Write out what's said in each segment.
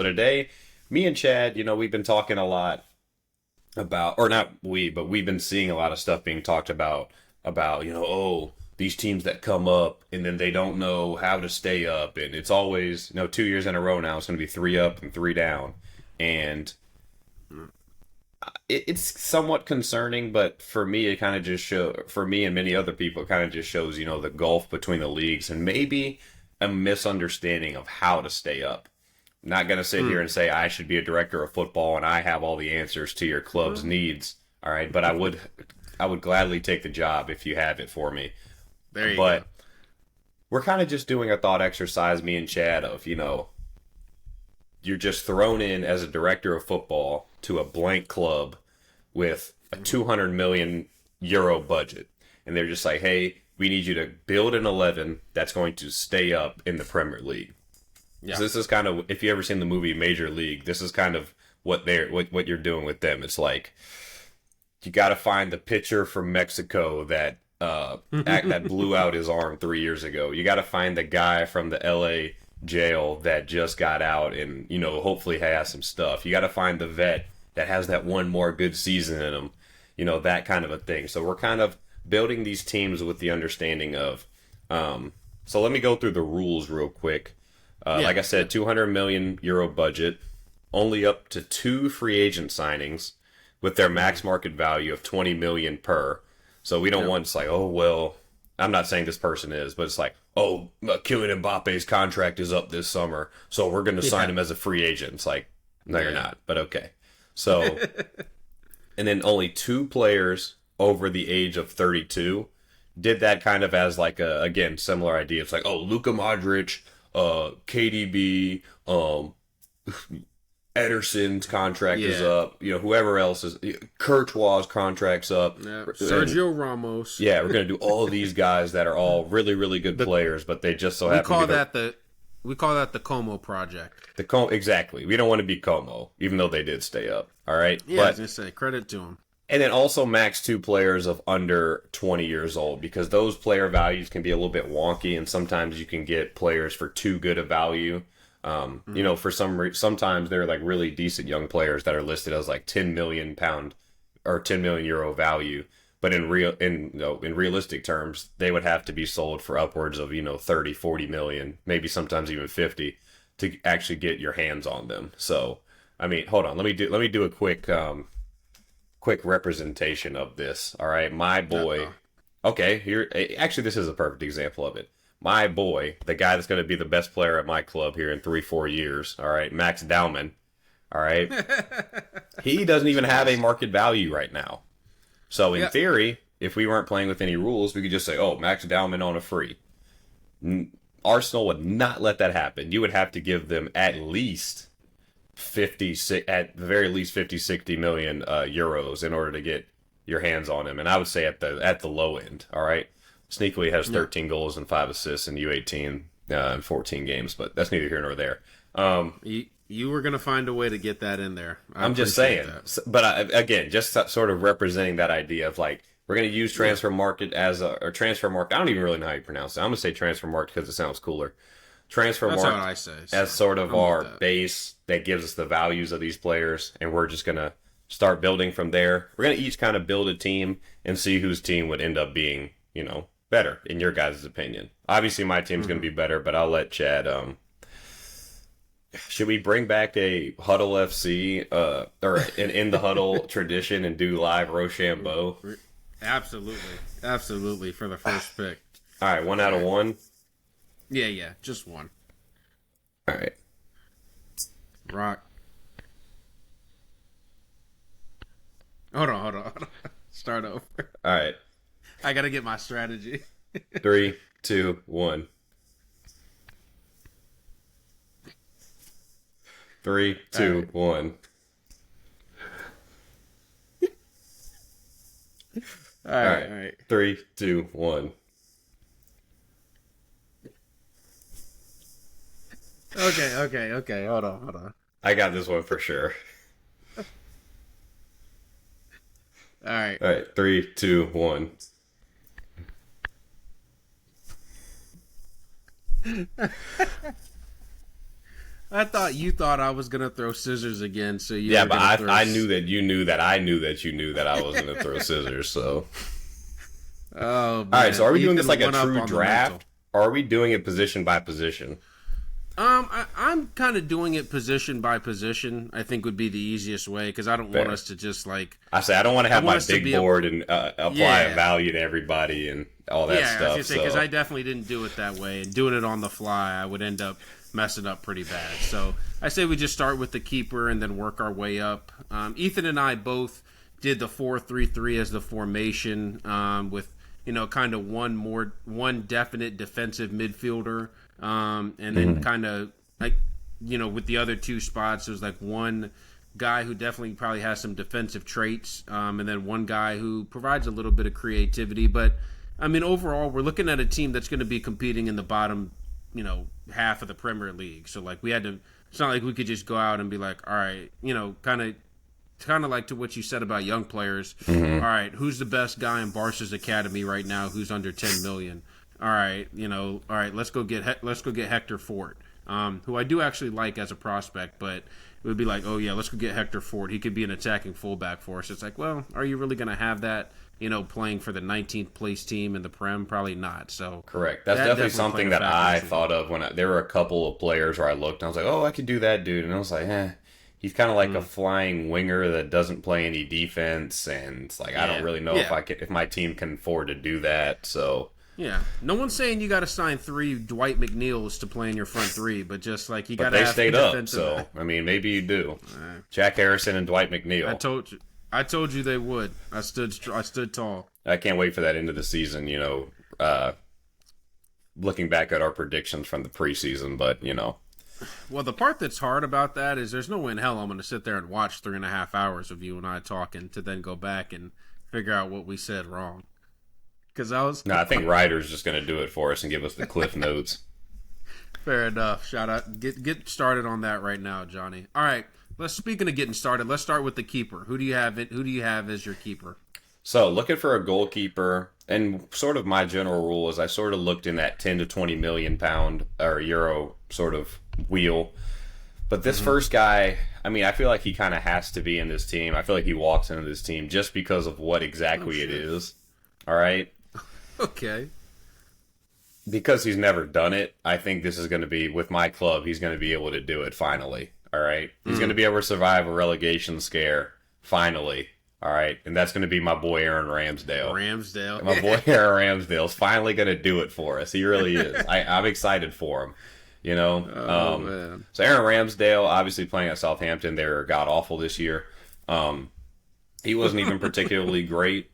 So today, me and Chad, we've been talking a lot about, or not we, but we've been seeing a lot of stuff being talked about, oh, these teams that come up and then they don't know how to stay up. And it's always, 2 years in a row now, it's going to be three up and three down. And it's somewhat concerning, but for me, it kind of just for me and many other people, it kind of just shows, the gulf between the leagues and maybe a misunderstanding of how to stay up. I'm not going to sit here and say I should be a director of football and I have all the answers to your club's needs. All right. But I would gladly take the job if you have it for me. There you But go. we're kind of just doing a thought exercise, me and Chad, of, you're just thrown in as a director of football to a blank club with a 200 million euro budget. And they're just like, hey, we need you to build an 11 that's going to stay up in the Premier League. Yeah. So this is kind of, if you ever seen the movie Major League, this is kind of what you're doing with them. It's like, you got to find the pitcher from Mexico that that blew out his arm 3 years ago. You got to find the guy from the LA jail that just got out and, hopefully has some stuff. You got to find the vet that has that one more good season in him, that kind of a thing. So we're kind of building these teams with the understanding of, so let me go through the rules real quick. Like I said, 200 million euro budget, only up to 2 free agent signings with their max market value of 20 million per. So we don't want, it's like, oh, well, I'm not saying this person is, but it's like, oh, Kylian Mbappe's contract is up this summer, so we're going to sign him as a free agent. It's like, no, you're not, but okay. So, and then only 2 players over the age of 32 did that kind of as like a, again, similar idea. It's like, oh, Luka Modric, KDB, Ederson's contract is up. Whoever else is, Courtois' contract's up. Yeah. Sergio Ramos. Yeah, we're gonna do all of these guys that are all really, really good players, but they just so happen to be we call that the Como project. Exactly. We don't want to be Como, even though they did stay up. All right. Yeah, I was gonna say credit to them. And then also max 2 players of under 20 years old, because those player values can be a little bit wonky, and sometimes you can get players for too good a value. For sometimes they're like really decent young players that are listed as like 10 million pound or 10 million euro value, but in realistic terms, they would have to be sold for upwards of 30, 40 million, maybe sometimes even 50 to actually get your hands on them. So I mean, hold on, let me do a quick representation of this. All right, my boy. Okay, here actually this is a perfect example of it. My boy, the guy that's going to be the best player at my club here in 3-4 years. All right, Max Dowman. All right, he doesn't even have a market value right now. So in theory, if we weren't playing with any rules, we could just say, "Oh, Max Dowman on a free." Arsenal would not let that happen. You would have to give them at least 50, at the very least 50, 60 million euros in order to get your hands on him. And I would say at the low end. All right. Sneakily has 13 goals and 5 assists in U18 in 14 games, but that's neither here nor there. You were going to find a way to get that in there. I'm just saying. But again, just sort of representing that idea of like, we're going to use transfer market or transfer market. I don't even really know how you pronounce it. I'm going to say transfer market because it sounds cooler. Transfer That's market what I say, as sort of our that. base that gives us the values of these players, and we're just going to start building from there. We're going to each kind of build a team and see whose team would end up being, better in your guys' opinion. Obviously, my team's going to be better, but I'll let Chad. Should we bring back a Huddle FC or an in the huddle tradition and do live Rochambeau? Absolutely for the first pick. All right, 1 out of 1. Yeah, just one. All right, Rock. Hold on. Start over. all right. I gotta get my strategy. 3, 2, 1. 3, 2, 1. All right. 3, 2, 1. Okay. Hold on. I got this one for sure. All right. 3, 2, 1. I thought you thought I was gonna throw scissors again, so you Yeah, were but gonna throw. I knew that you knew that I knew that you knew that I was going to throw scissors. So, Oh all right. So, man, are we doing Ethan this like a went up true on the mental. draft, or are we doing it position by position? I'm kind of doing it position by position. I think would be the easiest way because I don't want Fair. us to just like. I say I don't want to I have want my us to big be board and apply a yeah, value to everybody and all that yeah. I was stuff. gonna say because So, I definitely didn't do it that way, and doing it on the fly, I would end up messing up pretty bad. So I say we just start with the keeper and then work our way up. Ethan and I both did the 4-3-3 as the formation with kind of one definite defensive midfielder, and then kind of like with the other two spots, it was like one guy who definitely probably has some defensive traits, and then one guy who provides a little bit of creativity. But I mean, overall, we're looking at a team that's going to be competing in the bottom, half of the Premier League. So like we had to. It's not like we could just go out and be like, all right, kind of like to what you said about young players. All right, who's the best guy in Barca's academy right now? Who's under 10 million? All right, all right, let's go get Hector Fort, who I do actually like as a prospect, but it would be like, oh yeah, let's go get Hector Fort. He could be an attacking fullback for us. It's like, well, are you really going to have that? Playing for the 19th place team in the Prem, probably not. So correct. That's definitely something that I thought of when there were a couple of players where I looked and I was like, oh, I could do that dude. And I was like, he's kind of like a flying winger that doesn't play any defense. And it's like, I don't really know if my team can afford to do that. So. Yeah, no one's saying you got to sign 3 Dwight McNeils to play in your front 3, but just like you got to. But they have stayed up, so I mean, maybe you do. Jack Harrison and Dwight McNeil. I told you they would. I stood tall. I can't wait for that end of the season. Looking back at our predictions from the preseason, but Well, the part that's hard about that is there's no way in hell I'm going to sit there and watch 3.5 hours of you and I talking to then go back and figure out what we said wrong. Because I think Ryder's just going to do it for us and give us the cliff notes. Fair enough. Shout out. Get started on that right now, Johnny. All right. Speaking of getting started, let's start with the keeper. Who do you have as your keeper? So, looking for a goalkeeper, and sort of my general rule is I sort of looked in that 10 to 20 million pound or euro sort of wheel. But this first guy, I mean, I feel like he kind of has to be in this team. I feel like he walks into this team just because of what exactly it is. All right? Okay. Because he's never done it, I think this is going to be, with my club, he's going to be able to do it finally. All right? He's going to be able to survive a relegation scare finally. All right? And that's going to be my boy Aaron Ramsdale. My boy Aaron Ramsdale's finally going to do it for us. He really is. I'm excited for him. Man. So Aaron Ramsdale, obviously playing at Southampton, they're god-awful this year. He wasn't even particularly great.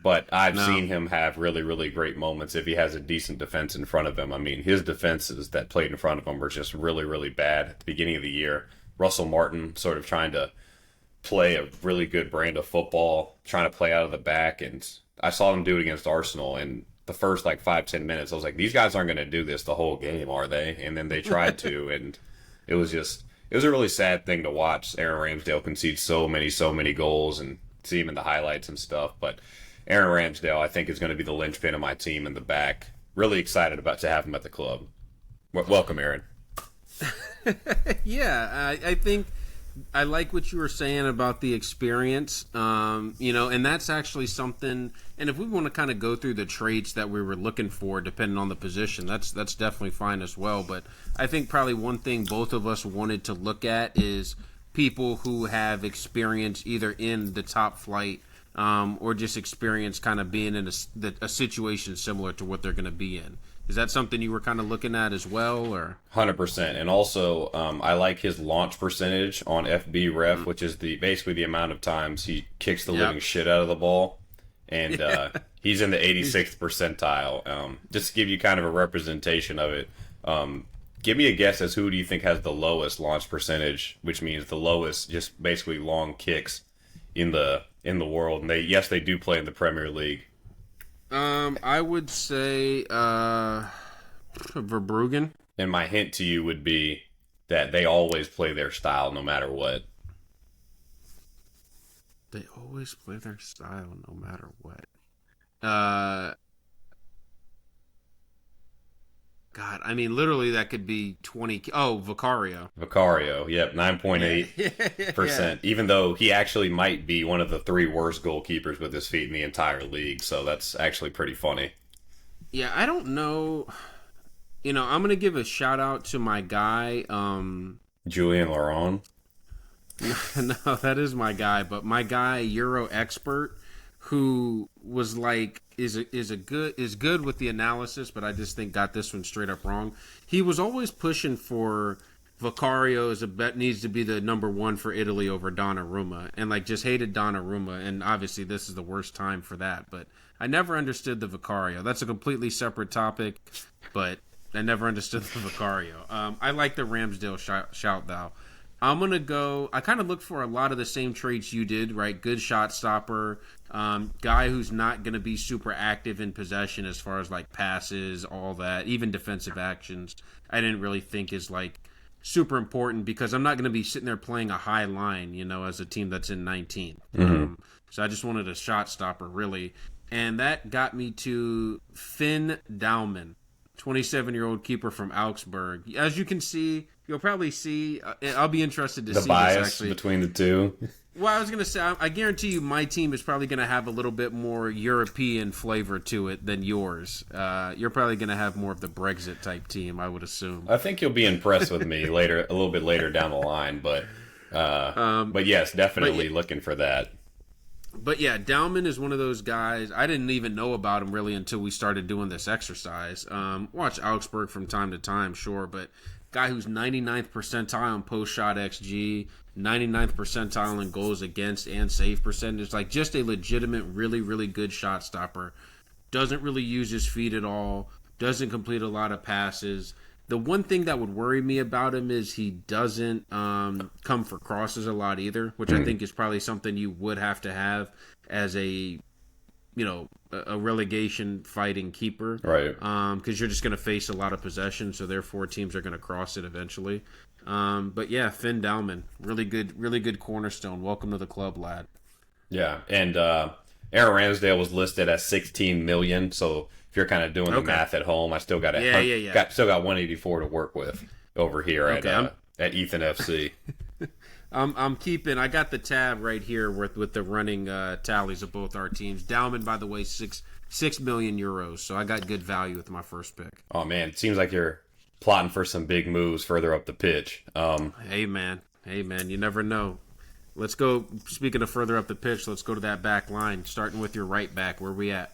But I've seen him have really, really great moments if he has a decent defense in front of him. I mean, his defenses that played in front of him were just really, really bad at the beginning of the year. Russell Martin sort of trying to play a really good brand of football, trying to play out of the back. And I saw them do it against Arsenal. And the first 5-10 minutes, I was like, these guys aren't going to do this the whole game, are they? And then they tried to. And it was a really sad thing to watch. Aaron Ramsdale concede so many goals and see him in the highlights and stuff. But Aaron Ramsdale, I think, is going to be the linchpin of my team in the back. Really excited to have him at the club. Welcome, Aaron. Yeah, I think I like what you were saying about the experience, and that's actually something. And if we want to kind of go through the traits that we were looking for, depending on the position, that's definitely fine as well. But I think probably one thing both of us wanted to look at is people who have experience either in the top flight or just experience kind of being in a situation similar to what they're going to be in. Is that something you were kind of looking at as well, or 100%? And also, I like his launch percentage on FB Ref, which is basically the amount of times he kicks the living shit out of the ball, and he's in the 86th percentile. Just to give you kind of a representation of it, give me a guess as who do you think has the lowest launch percentage, which means the lowest, just basically long kicks in the world. And they do play in the Premier League. I would say Verbruggen. And my hint to you would be that they always play their style no matter what. They always play their style no matter what. God, I mean, literally that could be 20. Oh, Vicario. Vicario, yep, 9.8%. Even though he actually might be one of the 3 worst goalkeepers with his feet in the entire league, so that's actually pretty funny. Yeah, I don't know. I'm gonna give a shout out to my guy. Julian Laurent. No, that is my guy, but my guy Euro Expert, who was like is good with the analysis, but I just think got this one straight up wrong. He was always pushing for Vicario as a bet needs to be the number 1 for Italy over Donnarumma, and like just hated Donnarumma, and obviously this is the worst time for that. But I never understood the Vicario. That's a completely separate topic, but I never understood the Vicario. I like the Ramsdale shout though. I'm going to go... I kind of look for a lot of the same traits you did, right? Good shot stopper. Guy who's not going to be super active in possession as far as, like, passes, all that. Even defensive actions, I didn't really think is, like, super important because I'm not going to be sitting there playing a high line, as a team that's in 19. Mm-hmm. So I just wanted a shot stopper, really. And that got me to Finn Dauman, 27-year-old keeper from Augsburg. As you can see... You'll probably see. I'll be interested to see the bias this, actually. Between the two. Well, I was going to say, I guarantee you my team is probably going to have a little bit more European flavor to it than yours. You're probably going to have more of the Brexit type team, I would assume. I think you'll be impressed with me a little bit later down the line, but yes, definitely looking for that. But yeah, Dauman is one of those guys. I didn't even know about him really until we started doing this exercise. Watch Augsburg from time to time, sure, but guy who's 99th percentile in post-shot XG, 99th percentile in goals against and save percentage. Like, just a legitimate, really, really good shot stopper. Doesn't really use his feet at all. Doesn't complete a lot of passes. The one thing that would worry me about him is he doesn't come for crosses a lot either, which I think is probably something you would have to have as a relegation fighting keeper, right? Because you're just going to face a lot of possession, so therefore teams are going to cross it eventually. But yeah, Finn Dauman, really good cornerstone. Welcome to the club, lad. Yeah, and Aaron Ramsdale was listed as 16 million. So if you're kind of doing the math at home, I still got still got 184 to work with over here at Ethan FC. I'm keeping. I got the tab right here with the running tallies of both our teams. Dauman, by the way, 6 million euros. So I got good value with my first pick. Oh man, it seems like you're plotting for some big moves further up the pitch. Hey man, you never know. Let's go. Speaking of further up the pitch, let's go to that back line. Starting with your right back. Where we at?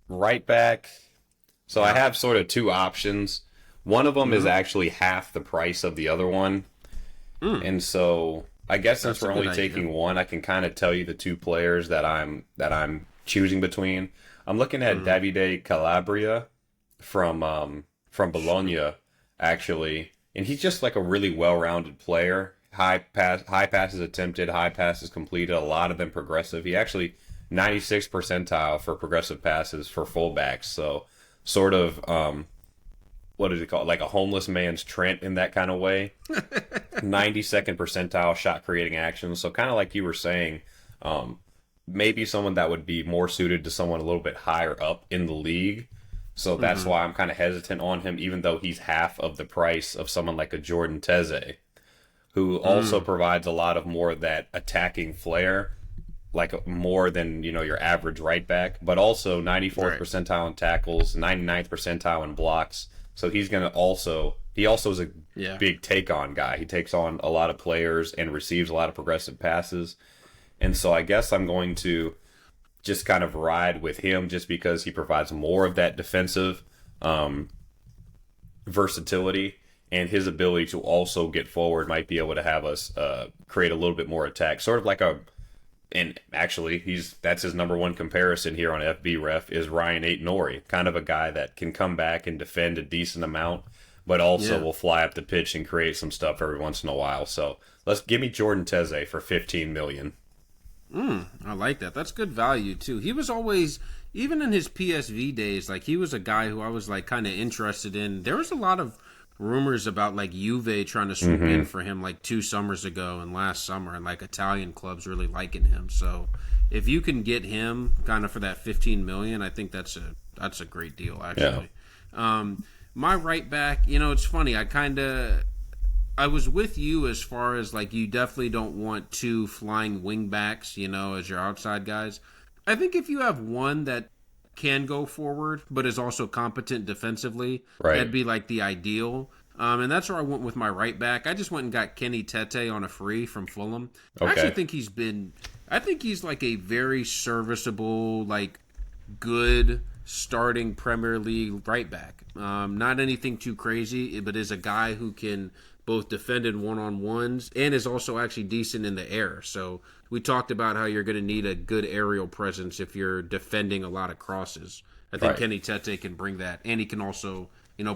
Right back. So I have sort of 2 options. One of them is actually half the price of the other one. And so I guess since we're only taking one, I can kind of tell you the 2 players that I'm choosing between. I'm looking at Davide Calabria from Bologna, actually, and he's just like a really well-rounded player. High passes attempted, high passes completed, a lot of them progressive. He actually 96th percentile for progressive passes for fullbacks. So sort of what is it called? Like a homeless man's Trent in that kind of way. 92nd percentile shot creating action. So kind of like you were saying, maybe someone that would be more suited to someone a little bit higher up in the league. So that's why I'm kind of hesitant on him, even though he's half of the price of someone like a Jordan Teze, who also provides a lot of more of that attacking flair, like more than, your average right back, but also 94th percentile in tackles, 99th percentile in blocks. So he also is a big take-on guy. He takes on a lot of players and receives a lot of progressive passes. And so I guess I'm going to just kind of ride with him just because he provides more of that defensive versatility, and his ability to also get forward might be able to have us create a little bit more attack. Sort of like and actually that's his number 1 comparison here on FB Ref is Ryan Aït-Nouri, kind of a guy that can come back and defend a decent amount, but also will fly up the pitch and create some stuff every once in a while. So give me Jordan Teze for 15 million. I like that. That's good value too. He was always, even in his PSV days, like he was a guy who I was like kind of interested in. There was a lot of rumors about like Juve trying to swoop in for him like 2 summers ago and last summer, and like Italian clubs really liking him. So if you can get him kind of for that 15 million, I think that's a great deal actually. My right back, it's funny. I was with you as far as like you definitely don't want two flying wing backs, as your outside guys. I think if you have one that can go forward but is also competent defensively, Right. that'd be like the ideal. And that's where I went with my right back. I just went and got Kenny Tete on a free from Fulham. I actually think he's like a very serviceable, like good starting Premier League right back. Not anything too crazy, but is a guy who can both defend in one-on-ones and is also actually decent in the air. So we talked about how you're going to need a good aerial presence if you're defending a lot of crosses. I think Kenny Tete can bring that, and he can also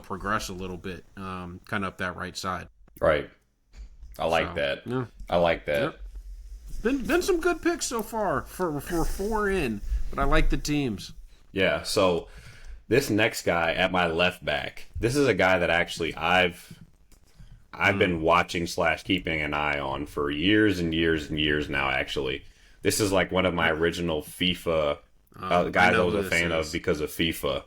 progress a little bit, kind of up that right side. Right. I like that. Yeah. I like that. Yep. Been some good picks so far for 4 in, but I like the teams. Yeah. So this next guy at my left back, this is a guy that actually I've been watching / keeping an eye on for years and years and years now. Actually, this is like one of my original FIFA guys I was a fan of because of FIFA.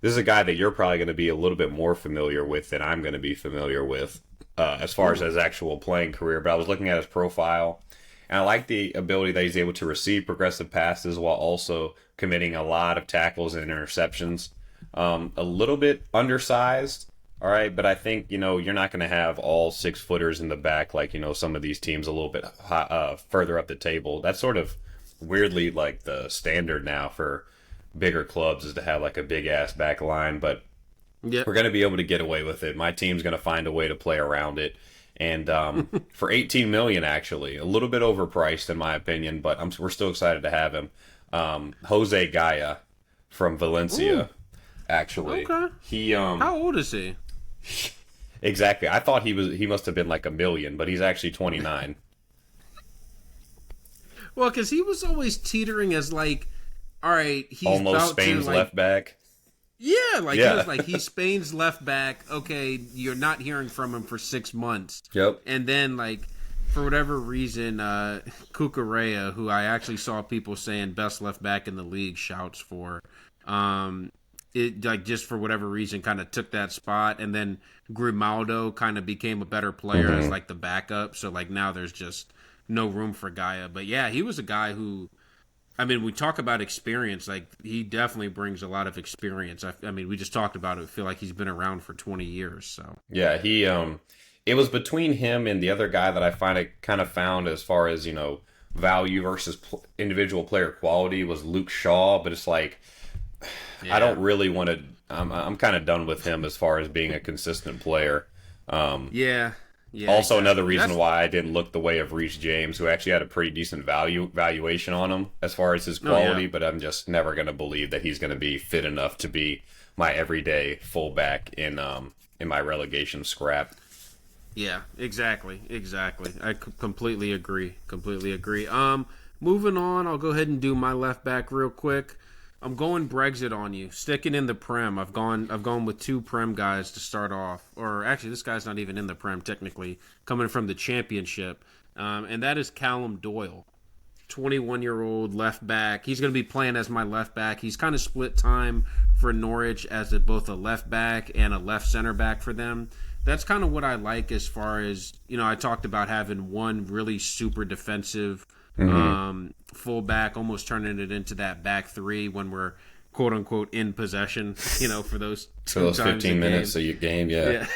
This is a guy that you're probably going to be a little bit more familiar with than I'm going to be familiar with as far as his actual playing career. But I was looking at his profile, and I like the ability that he's able to receive progressive passes while also committing a lot of tackles and interceptions. A little bit undersized, all right, but I think, you're not going to have all 6-footers in the back like, some of these teams a little bit further up the table. That's sort of weirdly like the standard now for bigger clubs is to have like a big ass back line, but we're going to be able to get away with it. My team's going to find a way to play around it. And for 18 million, actually, a little bit overpriced in my opinion, but we're still excited to have him. Jose Gaia from Valencia. Ooh. Actually, okay. He how old is he? Exactly. I thought he must have been like 1 million, but he's actually 29. Well, because he was always teetering as like, all right, he's almost Spain's left back. Yeah, he was like, he's Spain's left back. Okay, you're not hearing from him for 6 months. Yep. And then, like, for whatever reason, Cucurella, who I actually saw people saying best left back in the league, shouts for, it like just for whatever reason kind of took that spot, and then Grimaldo kind of became a better player as like the backup. So like now there's just no room for Gaia. But yeah, he was a guy who, I mean, we talk about experience. Like, he definitely brings a lot of experience. I mean, we just talked about it. I feel like he's been around for 20 years. So yeah, he it was between him and the other guy that I kind of found as far as value versus individual player quality was Luke Shaw. But it's like I don't really want to. I'm kind of done with him as far as being a consistent player. Yeah, also, another reason why I didn't look the way of Reece James, who actually had a pretty decent valuation on him as far as his quality, but I'm just never going to believe that he's going to be fit enough to be my everyday fullback in my relegation scrap. Yeah, exactly. I completely agree. Moving on, I'll go ahead and do my left back real quick. I'm going Brexit on you. Sticking in the Prem. I've gone with 2 Prem guys to start off. Or actually, this guy's not even in the Prem technically, coming from the Championship. And that is Callum Doyle, 21-year-old left back. He's going to be playing as my left back. He's kind of split time for Norwich as both a left back and a left center back for them. That's kind of what I like as far as, I talked about having one really super defensive fullback, almost turning it into that back three when we're quote unquote in possession, for those 15 minutes of your game. Yeah.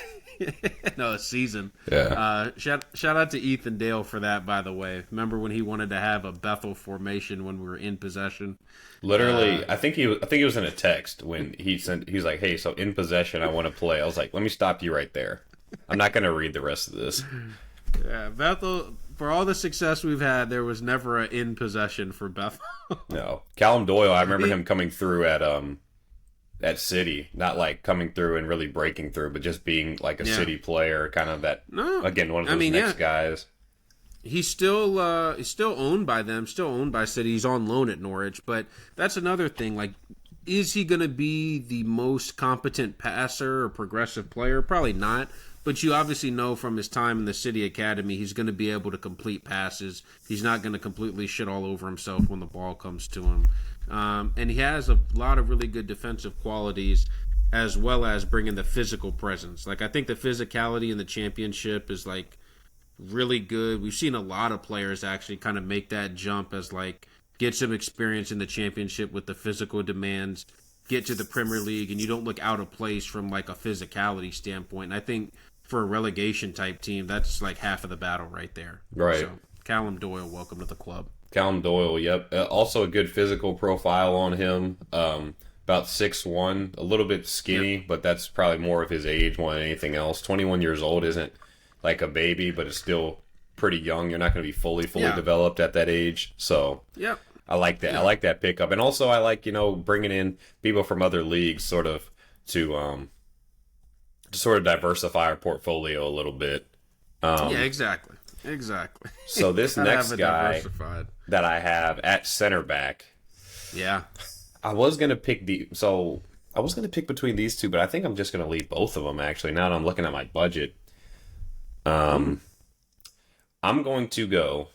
No, a season. Yeah. Shout out to Ethan Dale for that, by the way. Remember when he wanted to have a Bethel formation when we were in possession? Literally, I think he was in a text when he was like, "Hey, so in possession, I want to play." I was like, "Let me stop you right there. I'm not going to read the rest of this." Yeah, Bethel. For all the success we've had, there was never an in possession for Bethel. No, Callum Doyle. I remember him coming through at City, not like coming through and really breaking through, but just being like a City player, kind of that. No, again, one of those next guys. He's still owned by them, still owned by City. He's on loan at Norwich, but that's another thing. Like, is he going to be the most competent passer or progressive player? Probably not. But you obviously know from his time in the City Academy, he's going to be able to complete passes. He's not going to completely shit all over himself when the ball comes to him. And he has a lot of really good defensive qualities, as well as bringing the physical presence. Like, I think the physicality in the championship is, like, really good. We've seen a lot of players actually kind of make that jump as, like, get some experience in the championship with the physical demands, get to the Premier League, and you don't look out of place from, like, a physicality standpoint. And I think for a relegation type team, that's like half of the battle right there. Right. So, Callum Doyle, welcome to the club. Callum Doyle, yep. Also a good physical profile on him. About 6'1", a little bit skinny, Yep. but that's probably more of his age more than anything else. 21 years old isn't like a baby, but it's still pretty young. You're not going to be fully developed at that age. So Yep. I like that. I like that pickup. And also I like, bringing in people from other leagues sort of to sort of diversify our portfolio a little bit. Yeah, exactly. So this Gotta next have it guy diversified. that I have at center back, Yeah. I was gonna pick between these two, but I think I'm just gonna leave both of them actually. Now that I'm looking at my budget, I'm going to go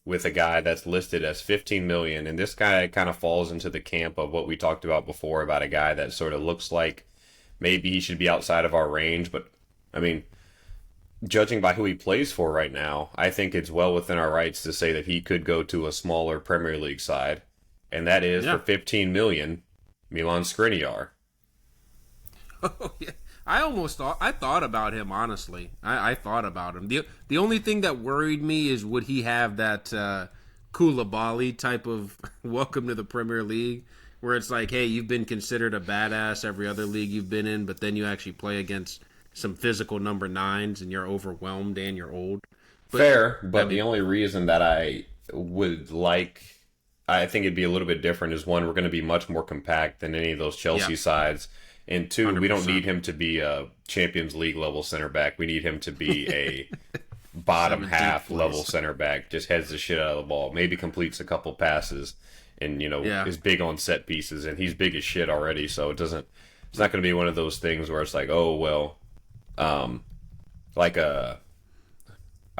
with a guy that's listed as 15 million, and this guy kind of falls into the camp of what we talked about before about a guy that sort of looks like maybe he should be outside of our range, but I mean, judging by who he plays for right now, I think it's well within our rights to say that he could go to a smaller Premier League side, and that is for 15 million, Milan Skriniar. Oh, yeah. I thought about him, honestly. I thought about him. The only thing that worried me is would he have that Koulibaly type of welcome to the Premier League, where it's like, hey, you've been considered a badass every other league you've been in, but then you actually play against some physical number 9s and you're overwhelmed and you're old. But, Fair, but the only reason that I would I think it'd be a little bit different is, one, we're going to be much more compact than any of those Chelsea sides. And two, 100%. we don't need him to be a Champions League level center back. We need him to be a bottom half level center back. Just heads the shit out of the ball. Maybe completes a couple passes, and is big on set pieces. And he's big as shit already, so it's not going to be one of those things where it's like, oh well, I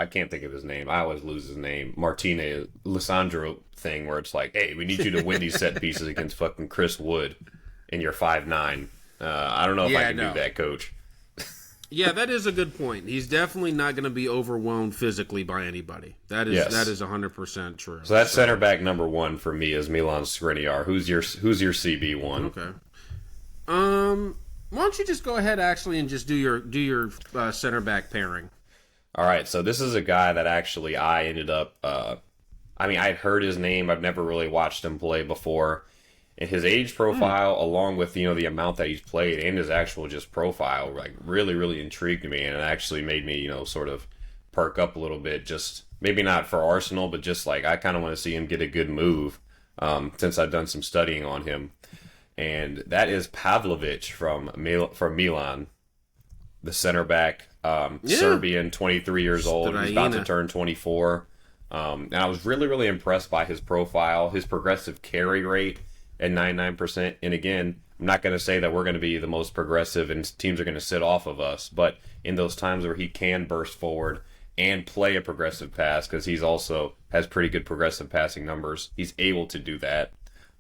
can't think of his name. I always lose his name. Martinez, Lissandro thing where it's like, hey, we need you to win these set pieces against fucking Chris Wood, and you're 5'9". I don't know if I can do that, coach. Yeah, that is a good point. He's definitely not going to be overwhelmed physically by anybody. That is 100% true. So that's center back number 1 for me is Milan Skriniar. Who's your CB one? Okay. Why don't you just go ahead actually and just do your center back pairing? All right. So this is a guy that actually I ended up. I'd heard his name. I've never really watched him play before. And his age profile, along with the amount that he's played and his actual just profile, like really, really intrigued me, and it actually made me sort of perk up a little bit. Just maybe not for Arsenal, but just like I kind of want to see him get a good move. Since I've done some studying on him, and that is Pavlovic from Milan, the center back, Serbian, 23 years old. He's about to turn 24. And I was really, really impressed by his profile, his progressive carry rate at 99%. And again, I'm not going to say that we're going to be the most progressive and teams are going to sit off of us, but in those times where he can burst forward and play a progressive pass, because he's also has pretty good progressive passing numbers, he's able to do that.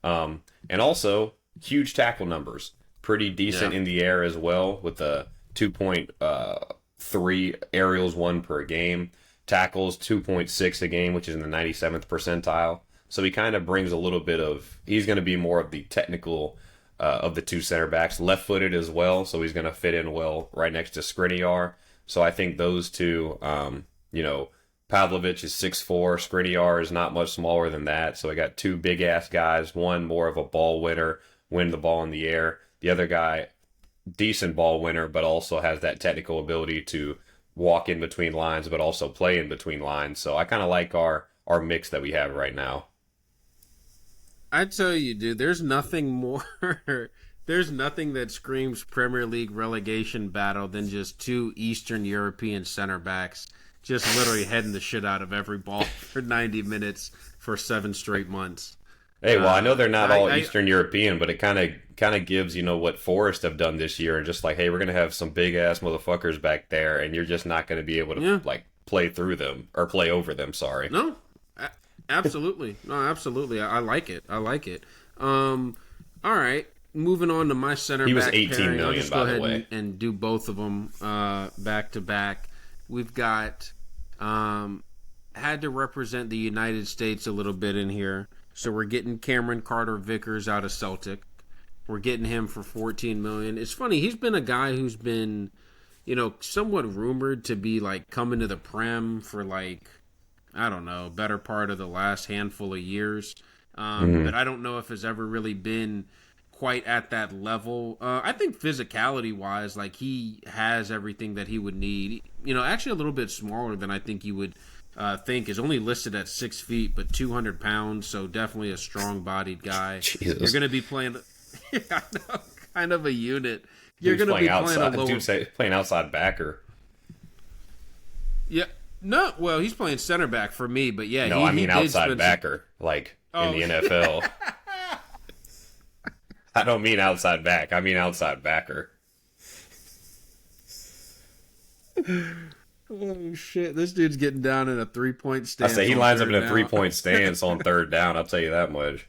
And also huge tackle numbers, pretty decent in the air as well, with the 2.3 aerials won per game, tackles 2.6 a game, which is in the 97th percentile. So he kind of brings a little bit of, he's going to be more of the technical of the two center backs, left-footed as well, so he's going to fit in well right next to Skriniar. So I think those two, Pavlovic is 6'4", Skriniar is not much smaller than that. So I got two big-ass guys, one more of a ball winner, win the ball in the air. The other guy, decent ball winner, but also has that technical ability to walk in between lines, but also play in between lines. So I kind of like our mix that we have right now. I tell you, dude, there's nothing more. There's nothing that screams Premier League relegation battle than just two Eastern European center backs just literally heading the shit out of every ball for 90 minutes for 7 straight months. Hey, well, I know they're not all I Eastern European, but it kind of gives, what Forest have done this year, and just like, hey, we're gonna have some big ass motherfuckers back there, and you're just not gonna be able to yeah. like play through them or play over them. Sorry. No, absolutely. No, absolutely. I like it. I like it. All right. Moving on to my center He was back 18 pairing. million, I'll just by go the ahead way. and do both of them back to back. We've got had to represent the United States a little bit in here. So we're getting Cameron Carter-Vickers out of Celtic. We're getting him for $14 million. It's funny. He's been a guy who's been, somewhat rumored to be like coming to the Prem for like, I don't know, better part of the last handful of years. But I don't know if it's ever really been quite at that level. I think physicality-wise, like he has everything that he would need. Actually a little bit smaller than I think you would think. Is only listed at 6 feet, but 200 pounds, so definitely a strong-bodied guy. Jesus. You're going to be playing, I know, kind of a unit. You're going to be playing outside, a lower... playing outside backer. Yeah. No, well, he's playing center back for me, but yeah. No, I mean outside backer, like in the NFL. I don't mean outside back. I mean outside backer. Oh, shit. This dude's getting down in a three-point stance. I say he lines up in a 3-point stance on third down. I'll tell you that much.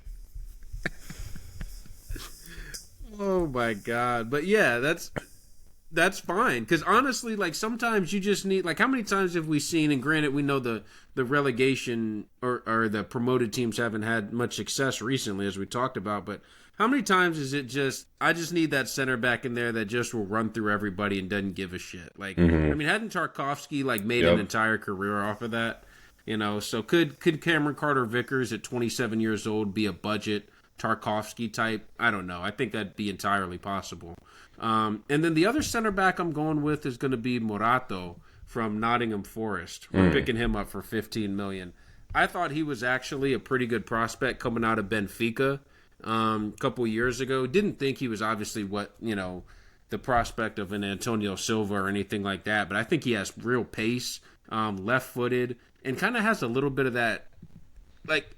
Oh, my God. But, yeah, that's fine. Because, honestly, like, sometimes you just need... Like, how many times have we seen... And granted, we know the relegation or the promoted teams haven't had much success recently, as we talked about, but... How many times is it just, I just need that center back in there that just will run through everybody and doesn't give a shit? Like, I mean, hadn't Tarkovsky, like, made an entire career off of that? So could Cameron Carter-Vickers at 27 years old be a budget Tarkovsky type? I don't know. I think that'd be entirely possible. And then the other center back I'm going with is going to be Morato from Nottingham Forest. We're picking him up for $15 million. I thought he was actually a pretty good prospect coming out of Benfica. A couple years ago. Didn't think he was obviously the prospect of an Antonio Silva or anything like that, but I think he has real pace, left-footed, and kind of has a little bit of that, like,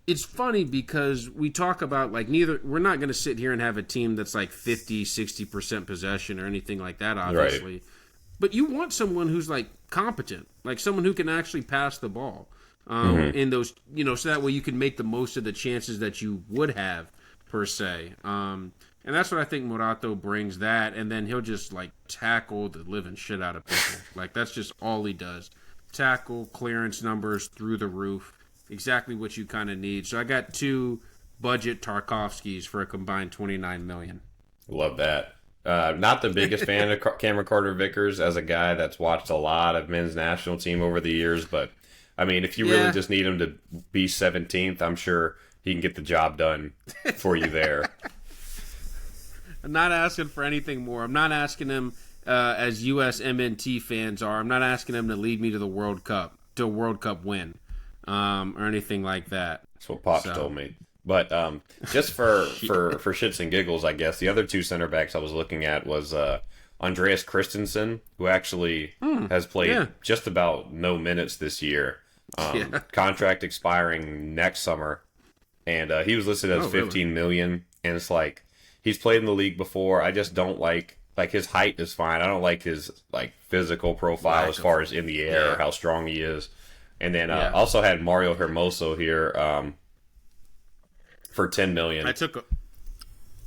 it's funny because we talk about, like, we're not going to sit here and have a team that's like 50, 60% possession or anything like that, obviously. Right. But you want someone who's, like, competent, like someone who can actually pass the ball. In those, so that way you can make the most of the chances that you would have, per se. And that's what I think Morato brings, that, and then he'll just, like, tackle the living shit out of people. Like, that's just all he does. Tackle, clearance numbers through the roof. Exactly what you kind of need. So I got 2 budget Tarkovskys for a combined $29 million. Love that. Not the biggest fan of Cameron Carter-Vickers as a guy that's watched a lot of men's national team over the years, but... I mean, if you really just need him to be 17th, I'm sure he can get the job done for you there. I'm not asking for anything more. I'm not asking him, as U.S. MNT fans are, I'm not asking him to lead me to the World Cup, to a World Cup win, or anything like that. That's what Pops told me. But just for shits and giggles, I guess, the other 2 center backs I was looking at was Andreas Christensen, who actually has played just about no minutes this year. Contract expiring next summer, and he was listed as $15 million. And it's like, he's played in the league before. I just don't like his height is fine. I don't like his like physical profile as far as in the air, how strong he is. And then also had Mario Hermoso here for $10 million.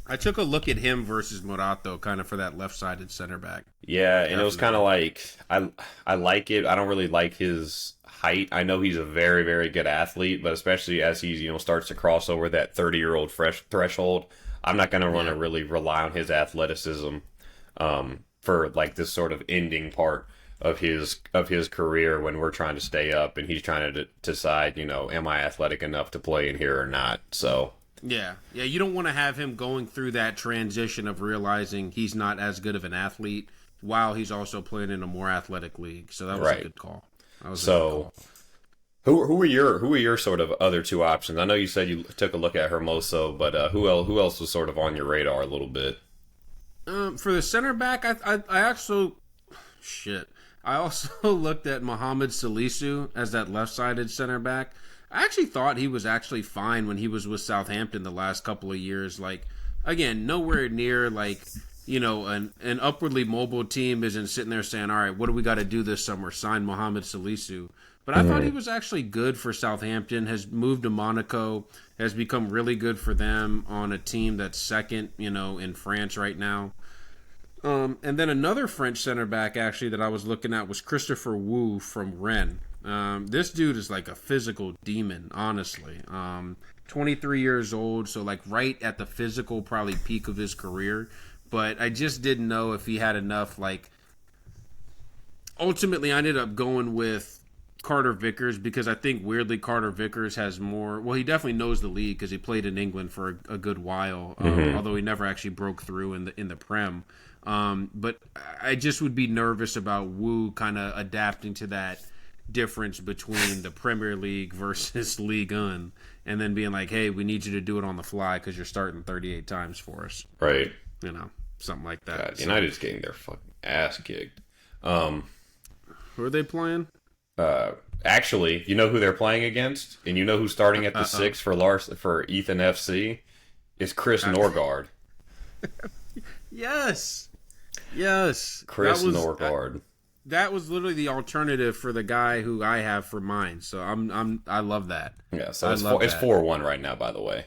I took a look at him versus Morato, kind of for that left-sided center back. Yeah, and it was kind of like, I like it. I don't really like his height. I know he's a very, very good athlete, but especially as he starts to cross over that 30-year-old threshold, I'm not going to want to really rely on his athleticism for like this sort of ending part of his career when we're trying to stay up and he's trying to decide, am I athletic enough to play in here or not? So yeah, you don't want to have him going through that transition of realizing he's not as good of an athlete while he's also playing in a more athletic league. So that was a good call. So, who are your sort of other 2 options? I know you said you took a look at Hermoso, but who else was sort of on your radar a little bit? For the center back, I also looked at Mohamed Salisu as that left-sided center back. I actually thought he was actually fine when he was with Southampton the last couple of years. Like, again, nowhere near like, an upwardly mobile team isn't sitting there saying, all right, what do we got to do this summer? Sign Mohamed Salisu. But I thought he was actually good for Southampton, has moved to Monaco, has become really good for them on a team that's second, in France right now. And then another French center back, actually, that I was looking at was Christopher Wu from Rennes. This dude is like a physical demon, honestly. 23 years old, so like right at the physical, probably peak of his career. But I just didn't know if he had enough, like... Ultimately, I ended up going with Carter Vickers because I think weirdly Carter Vickers has more. Well, he definitely knows the league because he played in England for a good while, although he never actually broke through in the Prem. But I just would be nervous about Wu kind of adapting to that difference between the Premier League versus Ligue 1, and then being like, "Hey, we need you to do it on the fly because you're starting 38 times for us." Right. Something like that. God, United's getting their fucking ass kicked. Who are they playing? Actually, you know who they're playing against, and you know who's starting at the 6 for Ethan FC is Chris Norgard. Yes. Chris Norgard. That was literally the alternative for the guy who I have for mine. So I love that. Yeah, so it's 4-1 right now, by the way.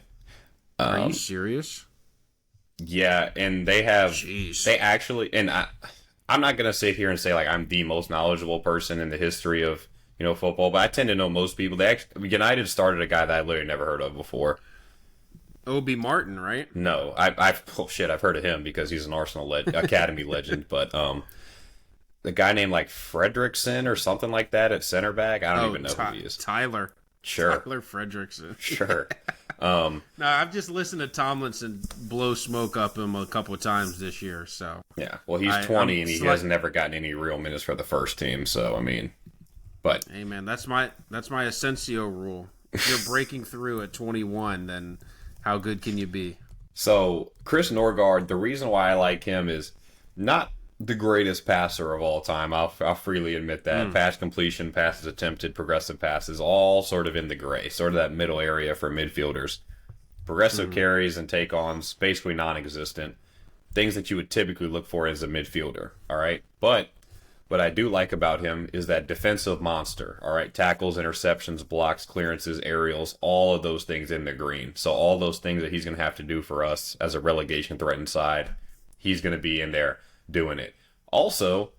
Are you serious? Yeah, and they Jeez. actually, and I'm not gonna sit here and say like I'm the most knowledgeable person in the history of football, but I tend to know most people. United started a guy that I literally never heard of before. Obi Martin, right? No, I've heard of him because he's an Arsenal Academy legend, but the guy named like Fredrickson or something like that at center back. I don't even know who he is. Tyler. Sure. Tyler Fredrickson. Sure. No, I've just listened to Tomlinson blow smoke up him a couple of times this year. So yeah, well, he's 20 and he has never gotten any real minutes for the first team. So I mean, but hey, man, that's my Asensio rule. If you're breaking through at 21, then how good can you be? So Chris Norgard, the reason why I like him is not the greatest passer of all time. I'll freely admit that. Pass completion, passes attempted, progressive passes, all sort of in the gray, sort of that middle area for midfielders. Progressive carries and take-ons, basically non-existent. Things that you would typically look for as a midfielder, all right? But what I do like about him is that defensive monster, all right? Tackles, interceptions, blocks, clearances, aerials, all of those things in the green. So all those things that he's going to have to do for us as a relegation-threatened side, he's going to be in there doing it. Also,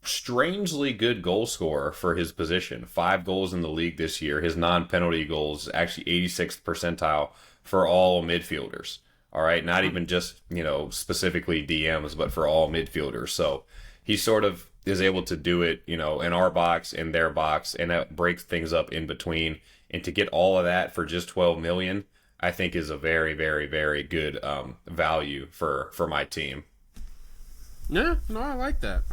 strangely good goal scorer for his position. 5 goals in the league this year. His non-penalty goals actually 86th percentile for all midfielders. All right, not even just, specifically DMs, but for all midfielders. So he sort of is able to do it, in our box, in their box, and that breaks things up in between. And to get all of that for just $12 million, I think is a very, very, very good value for my team. Yeah, no, I like that.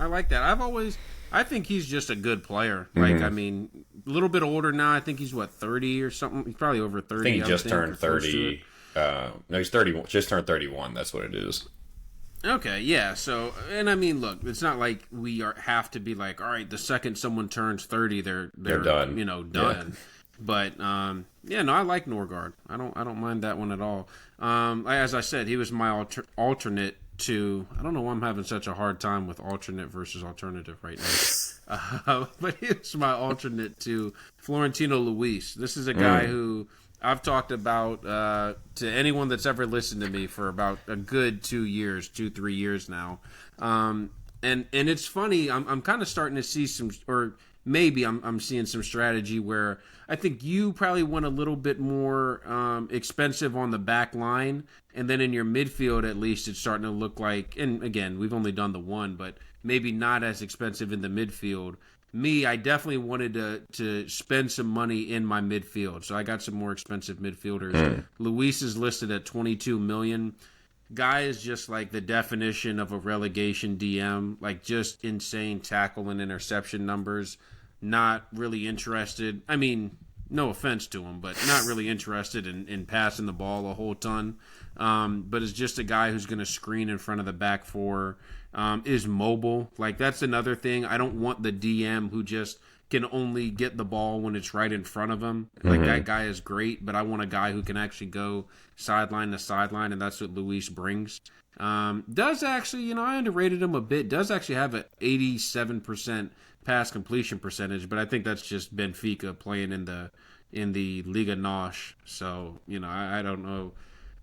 I think he's just a good player. Like, I mean, a little bit older now. I think he's 30 or something. He's probably over 30. I think he just turned 30. No, he's 30. Just turned 31. That's what it is. Okay, yeah. So, and I mean, look, it's not like we have to be like, all right, the second someone turns 30, they're done. Done. Yeah. But yeah, no, I like Norgard. I don't mind that one at all. As I said, he was my alternate to. I don't know why I'm having such a hard time with alternate versus alternative right now. But he was my alternate to Florentino Luis. This is a guy who I've talked about to anyone that's ever listened to me for about a good 3 years now. And it's funny. I'm kind of starting to see some, or maybe I'm seeing some strategy where I think you probably went a little bit more expensive on the back line, and then in your midfield, at least, it's starting to look like, and again, we've only done the one, but maybe not as expensive in the midfield. Me, I definitely wanted to spend some money in my midfield, so I got some more expensive midfielders. Luis is listed at $22 million. Guy is just like the definition of a relegation DM, like just insane tackle and interception numbers. Not really interested. I mean, No offense to him, but not really interested in passing the ball a whole ton. But is just a guy who's going to screen in front of the back four, is mobile. Like, that's another thing. I don't want the DM who just can only get the ball when it's right in front of him. Like, that guy is great, but I want a guy who can actually go sideline to sideline, and that's what Luis brings. Does actually, I underrated him a bit. Does actually have an 87% pass completion percentage, but I think that's just Benfica playing in the Liga NOS. So, I don't know.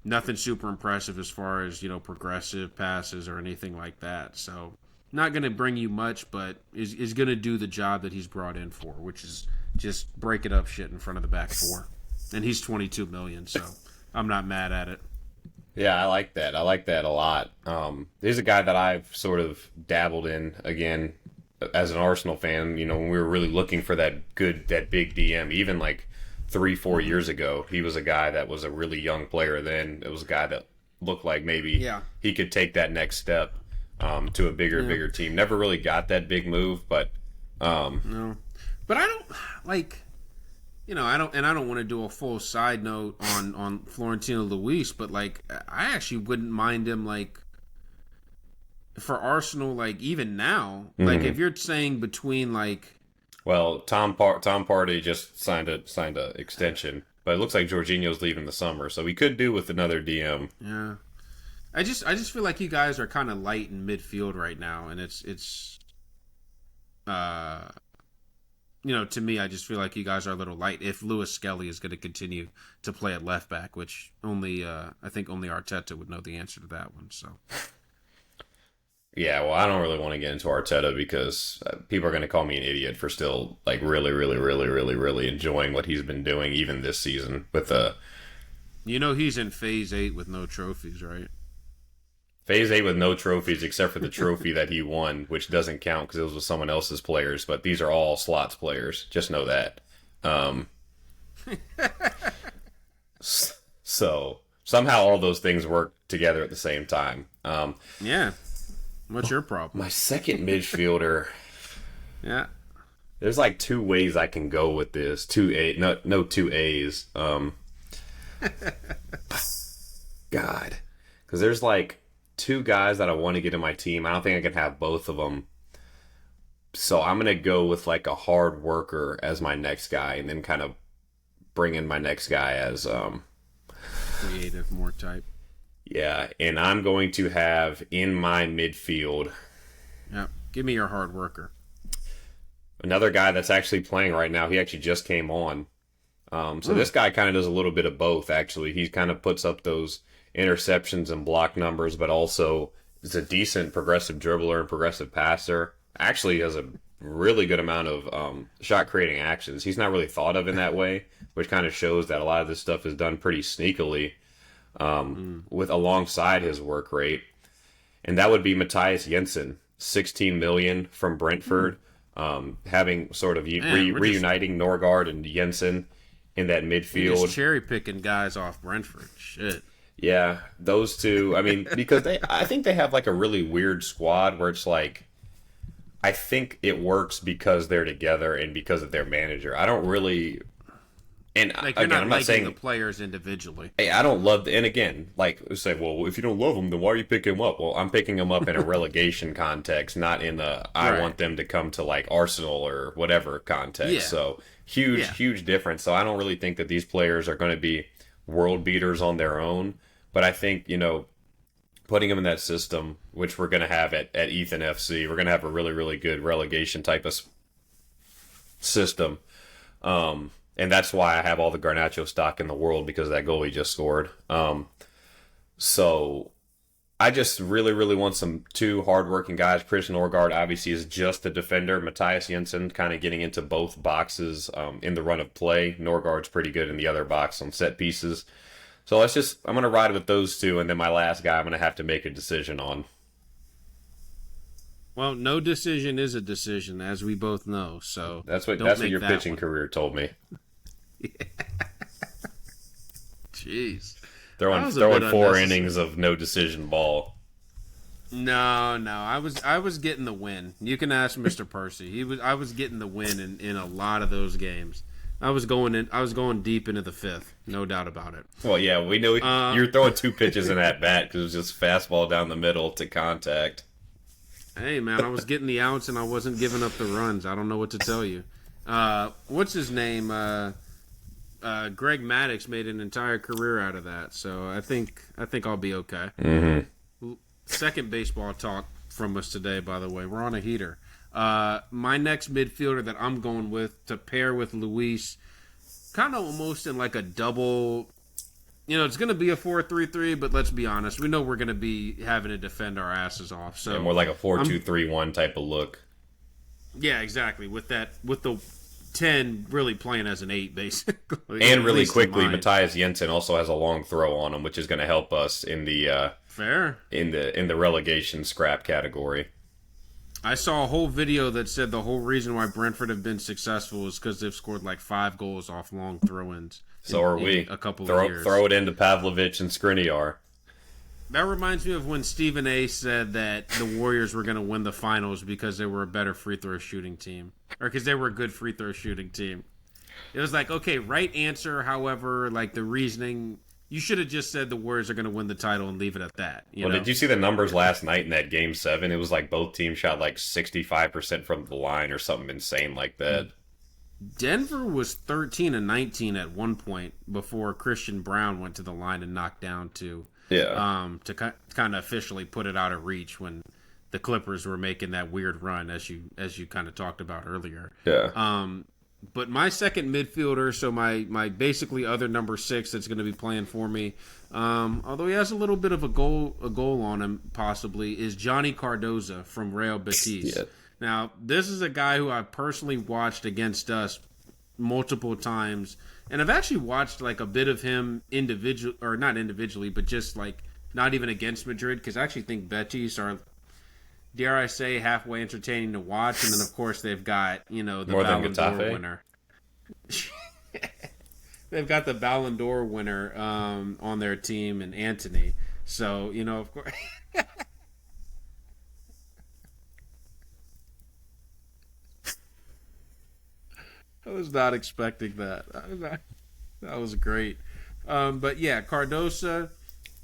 Nothing super impressive as far as, progressive passes or anything like that. So, not going to bring you much, but is going to do the job that he's brought in for, which is just breaking up shit in front of the back four. And he's $22 million, so I'm not mad at it. Yeah, I like that. I like that a lot. He's a guy that I've sort of dabbled in again as an Arsenal fan. When we were really looking for that big DM, even like 3-4 years ago, he was a guy that was a really young player then. It was a guy that looked like maybe he could take that next step to a bigger team. Never really got that big move, but no. But I don't like. I don't want to do a full side note on Florentino Luis, but like, I actually wouldn't mind him like for Arsenal, like even now, like if you're saying between like. Well, Tom Partey just signed a extension, but it looks like Jorginho's leaving the summer, so we could do with another DM. Yeah, I just feel like you guys are kind of light in midfield right now, and it's to me, I just feel like you guys are a little light. If Lewis Skelly is going to continue to play at left back, which I think only Arteta would know the answer to that one. So, yeah, well, I don't really want to get into Arteta because people are going to call me an idiot for still like really, really, really, really, really enjoying what he's been doing even this season with he's in phase 8 with no trophies, right? Phase 8 with no trophies except for the trophy that he won, which doesn't count because it was with someone else's players, but these are all slots players. Just know that. So somehow all those things work together at the same time. Yeah. What's your problem? My second midfielder. Yeah. There's like two ways I can go with this. Two A's. God. Because there's like two guys that I want to get in my team. I don't think I can have both of them. So I'm going to go with like a hard worker as my next guy and then kind of bring in my next guy as creative, more type. Yeah, and I'm going to have in my midfield. Yeah, give me your hard worker. Another guy that's actually playing right now. He actually just came on. This guy kind of does a little bit of both, actually. He kind of puts up those interceptions and block numbers, but also is a decent progressive dribbler and progressive passer. Actually has a really good amount of shot creating actions. He's not really thought of in that way, which kind of shows that a lot of this stuff is done pretty sneakily with alongside his work rate. And that would be Matthias Jensen, 16 million from Brentford, having sort of reuniting Norgard and Jensen in that midfield. Just cherry picking guys off Brentford. Shit. Yeah, those two. I mean, because I think they have like a really weird squad where it's like, I think it works because they're together and because of their manager. I don't really, and like you're again, I'm not saying the players individually. Hey, I don't love, and again, like say, well, if you don't love them, then why are you picking them up? Well, I'm picking them up in a relegation context, not in a I want them to come to like Arsenal or whatever context. Yeah. So huge difference. So I don't really think that these players are going to be world beaters on their own. But I think, putting them in that system, which we're going to have at Ethan FC, we're going to have a really, really good relegation type of system. And that's why I have all the Garnacho stock in the world, because of that goal he just scored. So I just really, really want some two hardworking guys. Christian Norgard obviously is just a defender. Matthias Jensen kind of getting into both boxes in the run of play. Norgard's pretty good in the other box on set pieces. So I'm going to ride with those two, and then my last guy I'm going to have to make a decision on. Well, no decision is a decision, as we both know. So that's what your pitching career told me. Jeez, throwing 4 innings of no decision ball. No, I was getting the win. You can ask Mr. Percy. I was getting the win in a lot of those games. I was going deep into the fifth, no doubt about it. Well, yeah, we know you're throwing two pitches in that bat because it was just fastball down the middle to contact. Hey, man, I was getting the outs and I wasn't giving up the runs. I don't know what to tell you. What's his name? Greg Maddux made an entire career out of that, so I think I'll be okay. Mm-hmm. Second baseball talk from us today, by the way. We're on a heater. My next midfielder that I'm going with to pair with Luis, kind of almost in like a double. It's going to be a 4-3-3, but let's be honest. We know we're going to be having to defend our asses off. So more like a 4-2-3-1 type of look. Yeah, exactly. With the 10 really playing as an 8, basically. And really quickly, Matthias Jensen also has a long throw on him, which is going to help us in the in the relegation scrap category. I saw a whole video that said the whole reason why Brentford have been successful is because they've scored like 5 goals off long throw-ins. So are we. A couple of years. Throw it into Pavlovich and Skriniar. That reminds me of when Stephen A. said that the Warriors were going to win the finals because they were a better free throw shooting team. Or because they were a good free throw shooting team. It was like, okay, right answer, however, like the reasoning, you should have just said the Warriors are going to win the title and leave it at that. Did you see the numbers last night in that Game 7? It was like both teams shot like 65% from the line or something insane like that. Denver was 13-19 at one point before Christian Brown went to the line and knocked down 2. Yeah. To kind of officially put it out of reach when the Clippers were making that weird run, as you kind of talked about earlier. Yeah. But my second midfielder, so my basically other number 6 that's going to be playing for me, although he has a little bit of a goal on him possibly, is Johnny Cardoza from Real Betis. Yeah. Now, this is a guy who I've personally watched against us multiple times, and I've actually watched like a bit of him not individually, but just like not even against Madrid, because I actually think Betis are, dare I say, halfway entertaining to watch. And then, of course, they've got, the Ballon d'Or winner. They've got the Ballon d'Or winner on their team, and Anthony. So, of course. I was not expecting that. That was great. But yeah, Cardosa,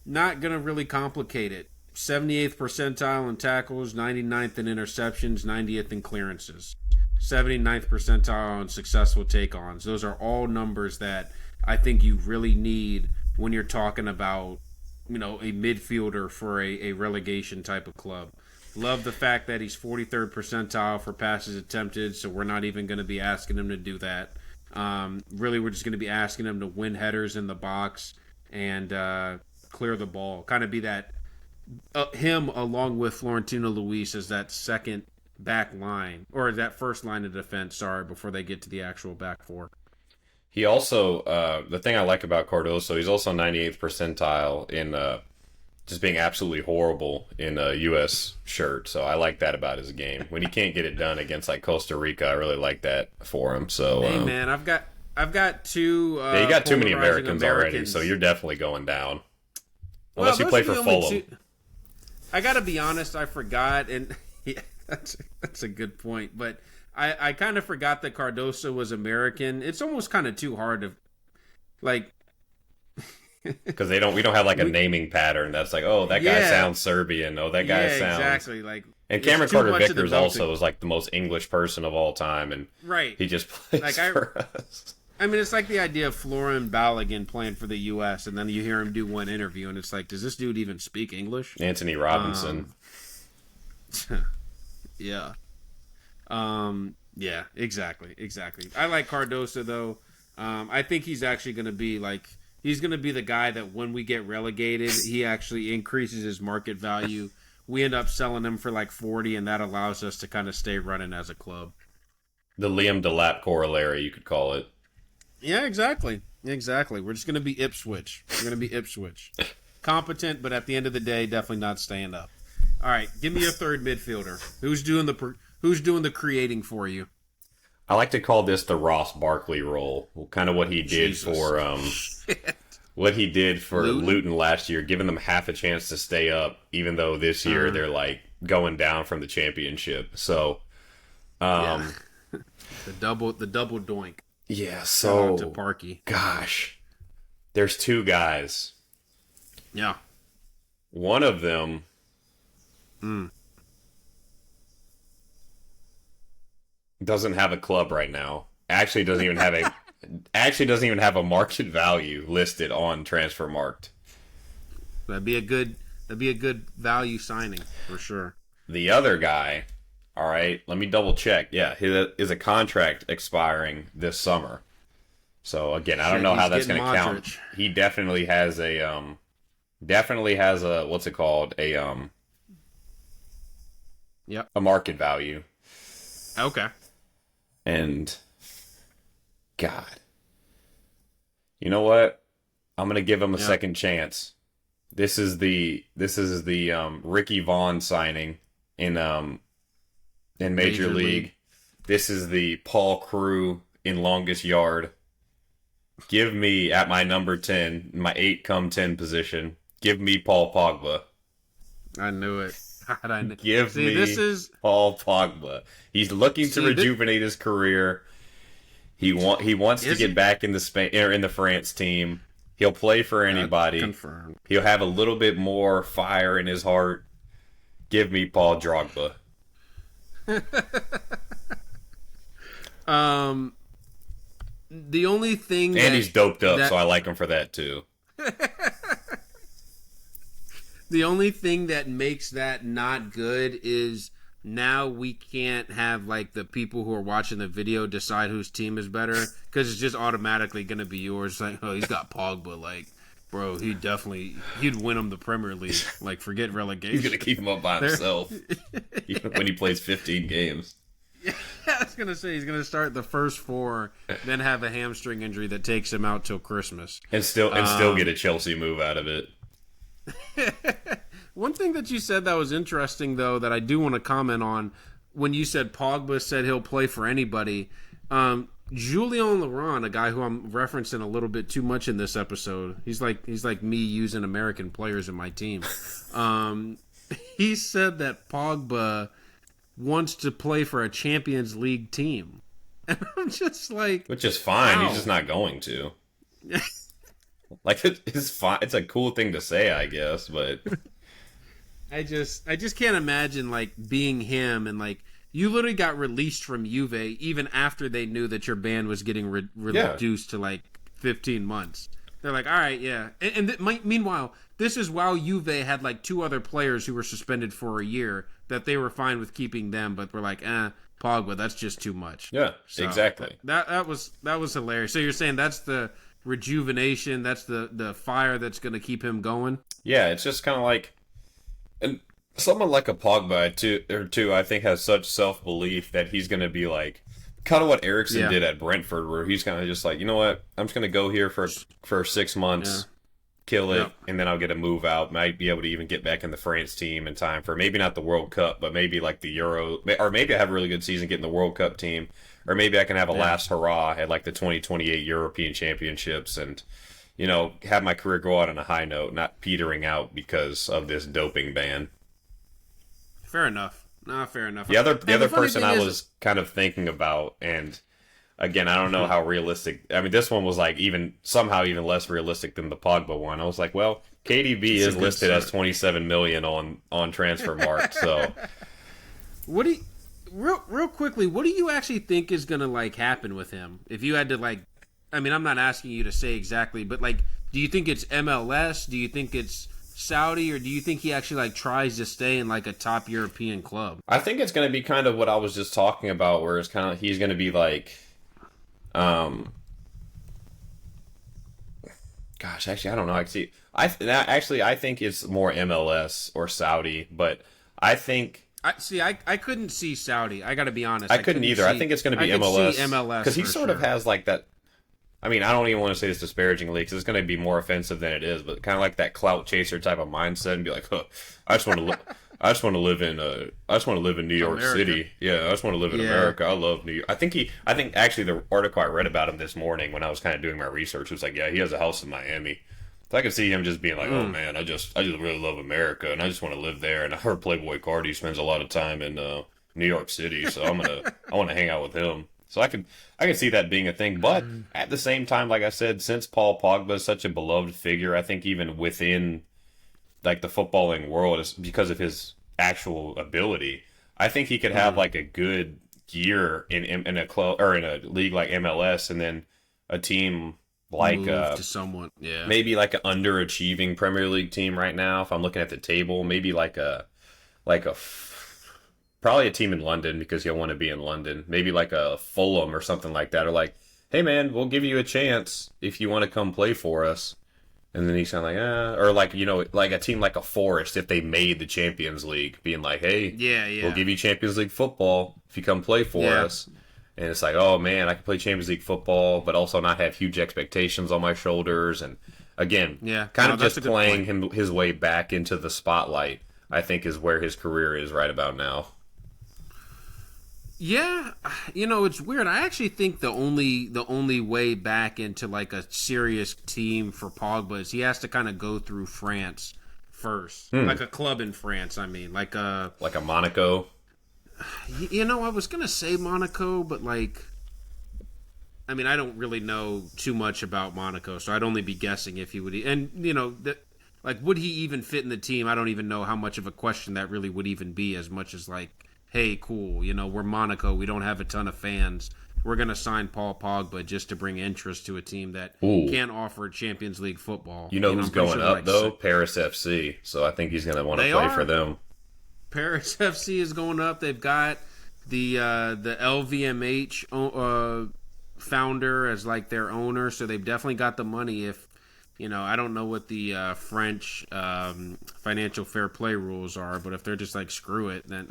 not going to really complicate it. 78th percentile in tackles, 99th in interceptions, 90th in clearances. 79th percentile on successful take-ons. Those are all numbers that I think you really need when you're talking about, a midfielder for a relegation type of club. Love the fact that he's 43rd percentile for passes attempted, so we're not even going to be asking him to do that. Really, we're just going to be asking him to win headers in the box and clear the ball. Kind of be that him along with Florentino Luis as that second back line, or that first line of defense, before they get to the actual back four. He also, the thing I like about Cardoso, he's also 98th percentile in just being absolutely horrible in a U.S. shirt. So I like that about his game. When he can't get it done against like Costa Rica, I really like that for him. So hey man, I've got 2. You got too many Americans already, so you're definitely going down. Unless you play for Fulham. I got to be honest, I forgot, and yeah, that's a good point. But I kind of forgot that Cardoso was American. It's almost kind of too hard to like. Because we don't have like a naming pattern that's like, oh, that guy sounds Serbian. Oh, that guy sounds exactly like. And Cameron Carter Vickers also is like the most English person of all time, and he just plays for us. I mean, it's like the idea of Florin Balogun playing for the U.S. and then you hear him do one interview, and it's like, does this dude even speak English? Anthony Robinson. Yeah. Yeah. Exactly. I like Cardoso though. I think he's actually going to be like. He's going to be the guy that when we get relegated, he actually increases his market value. We end up selling him for like 40, and that allows us to kind of stay running as a club. The Liam Delap corollary, you could call it. Yeah, exactly. We're just going to be Ipswich. Competent, but at the end of the day, definitely not staying up. All right, give me a third midfielder. Who's doing the creating for you? I like to call this the Ross Barkley role. Kind of what he did for Luton last year, giving them half a chance to stay up, even though this year they're like going down from the championship. So, the double doink. Yeah, Shout out to so Parky. gosh, there's two guys. Yeah. One of them Mm. doesn't have a club right now. Actually doesn't even have a market value listed on Transfermarkt. That'd be a good value signing for sure. The other guy, all right, let me double check. Yeah, his is a contract expiring this summer. So again, I don't know how that's going to count. He definitely has a what's it called? Yep. A market value. Okay. And God. You know what? I'm going to give him a second chance. This is the Ricky Vaughn signing in Major League. This is the Paul Crew in longest yard. Give me at my number 10, my 8 come 10 position. Give me Paul Pogba. I knew it. Give me Paul Pogba. He's looking to rejuvenate his career. He wants to get back in the Spain or in the France team. He'll play for anybody. Confirmed. He'll have a little bit more fire in his heart. Give me Paul Drogba. The only thing and he's doped up, so I like him for that too. The only thing that makes that not good is now we can't have like the people who are watching the video decide whose team is better because it's just automatically going to be yours. Like, oh, he's got Pogba. Like, bro, he'd win him the Premier League. Like, forget relegation. He's going to keep him up by himself even when he plays 15 games. Yeah, I was going to say he's going to start the first 4, then have a hamstring injury that takes him out till Christmas. And still get a Chelsea move out of it. One thing that you said that was interesting, though, that I do want to comment on, when you said Pogba said he'll play for anybody, Julien Laurent, a guy who I'm referencing a little bit too much in this episode, he's like me using American players in my team. He said that Pogba wants to play for a Champions League team, and I'm just like, which is fine. Wow. He's just not going to. Like, it's fine. It's a cool thing to say, I guess, but I just can't imagine like being him and like you literally got released from Juve even after they knew that your ban was getting reduced to like 15 months. They're like, all right, yeah. Meanwhile, this is while Juve had like 2 other players who were suspended for a year that they were fine with keeping them, but were like, Pogba, that's just too much. Yeah, so, exactly. That was hilarious. So you're saying that's the rejuvenation, that's the fire that's going to keep him going? Yeah, it's just kind of like, and someone like a Pogba too, I think has such self-belief that he's going to be like, kind of what Eriksen did at Brentford, where he's kind of just like, you know what, I'm just going to go here for 6 months, kill it, and then I'll get a move out. Might be able to even get back in the France team in time for maybe not the World Cup, but maybe like the Euro, or maybe I have a really good season getting the World Cup team. Or maybe I can have a last hurrah at like the 2028 European Championships and, you know, have my career go out on a high note, not petering out because of this doping ban. Fair enough. No, fair enough. The other person I was kind of thinking about, and again, I don't know how realistic. I mean, this one was like somehow even less realistic than the Pogba one. I was like, well, KDB is listed as 27 million on Transfermarkt, so. What do you... Real quickly, what do you actually think is going to, like, happen with him? If you had to, like... I mean, I'm not asking you to say exactly, but, like, do you think it's MLS? Do you think it's Saudi? Or do you think he actually, like, tries to stay in, like, a top European club? I think it's going to be kind of what I was just talking about, where it's kind of... He's going to be, like... Gosh, actually, I don't know. I think it's more MLS or Saudi, but I think... I couldn't see Saudi. I got to be honest. I couldn't either. I think it's going to be MLS. Because he sort of has like that. I mean, I don't even want to say this disparagingly because it's going to be more offensive than it is, but kind of like that clout chaser type of mindset and be like, huh, I just want to live in New York City. Yeah, I just want to live in America. I love New York. I think actually the article I read about him this morning when I was kind of doing my research was like, yeah, he has a house in Miami. So I could see him just being like, oh man, I just really love America and I just want to live there. And I heard Playboy Cardi spends a lot of time in New York City, so I want to hang out with him. So I can see that being a thing. But at the same time, like I said, since Paul Pogba is such a beloved figure, I think even within like the footballing world, is because of his actual ability. I think he could have like a good year in a club or in a league like MLS, and then a team like Move to someone, yeah, maybe like an underachieving Premier League team right now. If I'm looking at the table, maybe like a probably a team in London because he'll want to be in London. Maybe like a Fulham or something like that, or like, hey man, we'll give you a chance if you want to come play for us. And then he's kind of like, or like, you know, like a team like a Forest, if they made the Champions League, being like, hey, we'll give you Champions League football if you come play for us. And it's like, oh man, I can play Champions League football, but also not have huge expectations on my shoulders. And again, kind of just playing his way back into the spotlight, I think is where his career is right about now. Yeah, you know, it's weird. I actually think the only way back into like a serious team for Pogba is he has to kind of go through France first, like a club in France. I mean, like a Monaco. You know, I was gonna say Monaco, but like, I mean, I don't really know too much about Monaco, so I'd only be guessing if he would. And you know, like, would he even fit in the team? I don't even know how much of a question that really would even be, as much as like, hey, cool, you know, we're Monaco, we don't have a ton of fans. We're going to sign Paul Pogba just to bring interest to a team that can't offer Champions League football. You know who's going up, though? Paris FC. So I think he's going to want to play for them. Paris FC is going up. They've got the LVMH founder as like their owner, so they've definitely got the money. If you know, I don't know what the French financial fair play rules are, but if they're just like screw it, then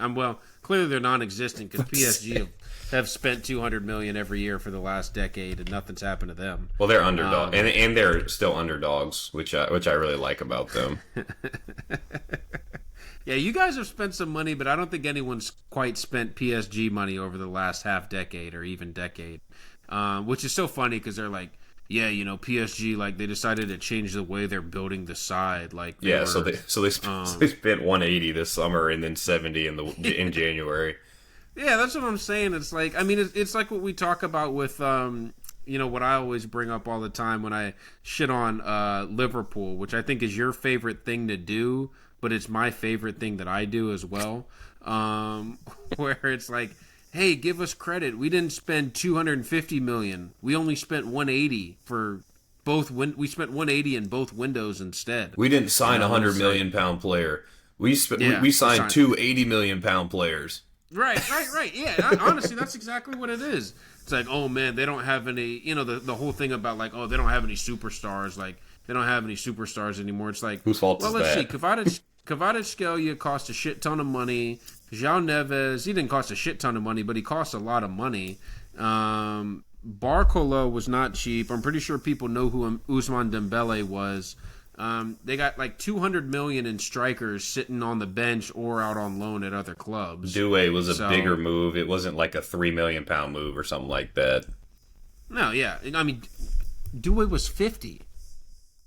clearly they're non-existent because PSG have spent $200 million every year for the last decade and nothing's happened to them. Well, they're underdogs, and they're still underdogs, which I really like about them. Yeah, you guys have spent some money, but I don't think anyone's quite spent PSG money over the last half decade or even decade, which is so funny because they're like, yeah, you know, PSG, like, they decided to change the way they're building the side. Like, so they spent 180 this summer and then 70 in January. Yeah, that's what I'm saying. It's like, I mean, it's like what we talk about with, you know, what I always bring up all the time when I shit on Liverpool, which I think is your favorite thing to do, but it's my favorite thing that I do as well, where it's like, hey, give us credit. We didn't spend $250 million. We only spent $180 for both. We spent $180 in both windows instead. We didn't sign a £100 million player. We signed two £80 million players. Right. Yeah, honestly, that's exactly what it is. It's like, oh man, they don't have any. You know, the whole thing about like, oh, they don't have any superstars. Like, they don't have any superstars anymore. It's like, whose fault is that? Let's see. Kvaratskhelia cost a shit ton of money. João Neves, he didn't cost a shit ton of money, but he cost a lot of money. Barcola was not cheap. I'm pretty sure people know who Ousmane Dembele was. They got like $200 million in strikers sitting on the bench or out on loan at other clubs. Doué was a bigger move. It wasn't like a £3 million move or something like that. No, yeah. I mean, Doué was 50.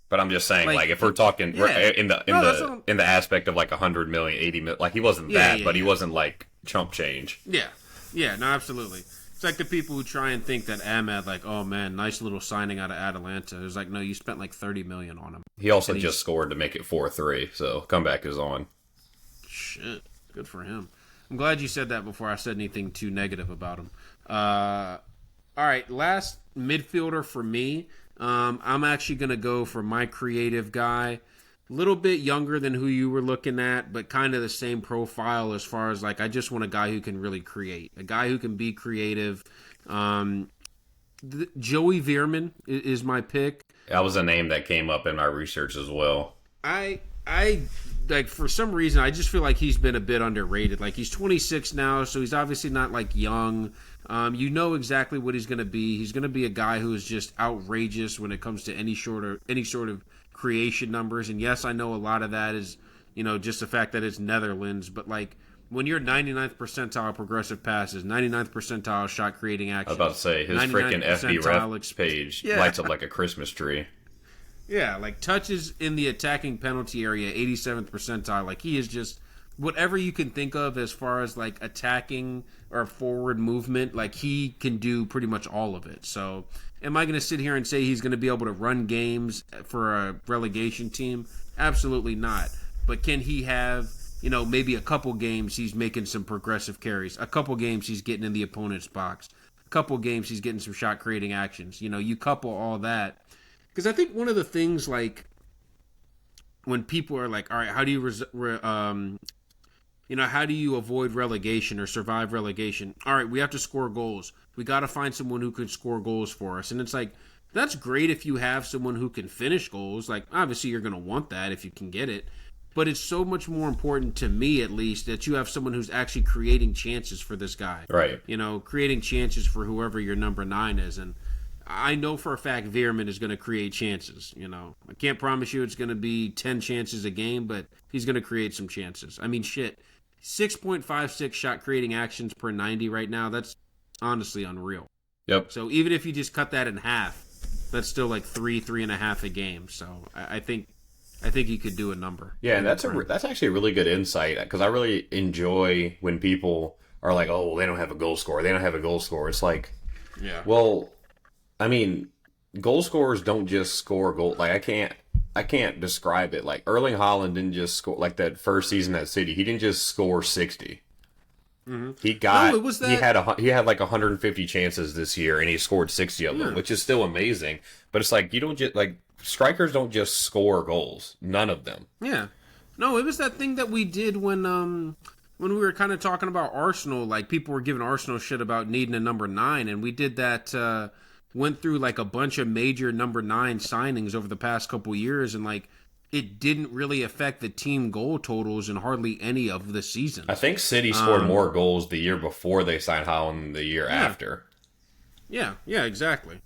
But I'm just saying, like if we're talking in the aspect of like 100 million, 80 million, like he wasn't but he wasn't like chump change. Yeah, no, absolutely. It's like the people who try and think that Ahmed, like, oh man, nice little signing out of Atalanta. It's like, no, you spent like 30 million on him. He also just scored to make it 4-3, so comeback is on. Shit, good for him. I'm glad you said that before I said anything too negative about him. All right, last midfielder for me. I'm actually going to go for my creative guy. A little bit younger than who you were looking at, but kind of the same profile as far as, like, I just want a guy who can really create. A guy who can be creative. Joey Veerman is my pick. That was a name that came up in my research as well. I like, for some reason, I just feel like he's been a bit underrated. Like, he's 26 now, so he's obviously not, like, young. You know exactly what he's going to be. He's going to be a guy who is just outrageous when it comes to any sort of creation numbers. And yes, I know a lot of that is, you know, just the fact that it's Netherlands. But like when you're 99th percentile progressive passes, 99th percentile shot creating action. I was about to say his freaking FB ref page lights up like a Christmas tree. Yeah, like touches in the attacking penalty area, 87th percentile. Like he is just whatever you can think of as far as like attacking or forward movement, like he can do pretty much all of it. So am I going to sit here and say he's going to be able to run games for a relegation team? Absolutely not. But can he have, maybe a couple games he's making some progressive carries, a couple games he's getting in the opponent's box, a couple games he's getting some shot creating actions. You couple all that. Because I think one of the things, like, when people are like, all right, how do you avoid relegation or survive relegation? All right, we have to score goals. We got to find someone who can score goals for us. And it's like, that's great if you have someone who can finish goals. Like, obviously, you're going to want that if you can get it. But it's so much more important, to me at least, that you have someone who's actually creating chances for this guy. Right. Creating chances for whoever your number 9 is. And I know for a fact Veerman is going to create chances. I can't promise you it's going to be 10 chances a game, but he's going to create some chances. I mean, shit, 6.56 shot creating actions per 90 right now. That's honestly unreal. Yep. So even if you just cut that in half, that's still like 3.5 a game. So I think he could do a number. Yeah, and that's actually a really good insight, because I really enjoy when people are like, oh, well, they don't have a goal scorer. They don't have a goal scorer. It's like, yeah, well, I mean, goal scorers don't just score goal. Like, I can't describe it. Like, Erling Haaland didn't just score, like that first season at City. He didn't just score 60. Mm-hmm. He had like 150 chances this year, and he scored 60 of them, which is still amazing. But it's like, you don't just, like, strikers don't just score goals. None of them. Yeah. No, it was that thing that we did when we were kind of talking about Arsenal. Like, people were giving Arsenal shit about needing a number 9, and we did that. Went through like a bunch of major number 9 signings over the past couple years, and like it didn't really affect the team goal totals in hardly any of the seasons. I think City scored more goals the year before they signed Haaland than the year after. Yeah, exactly.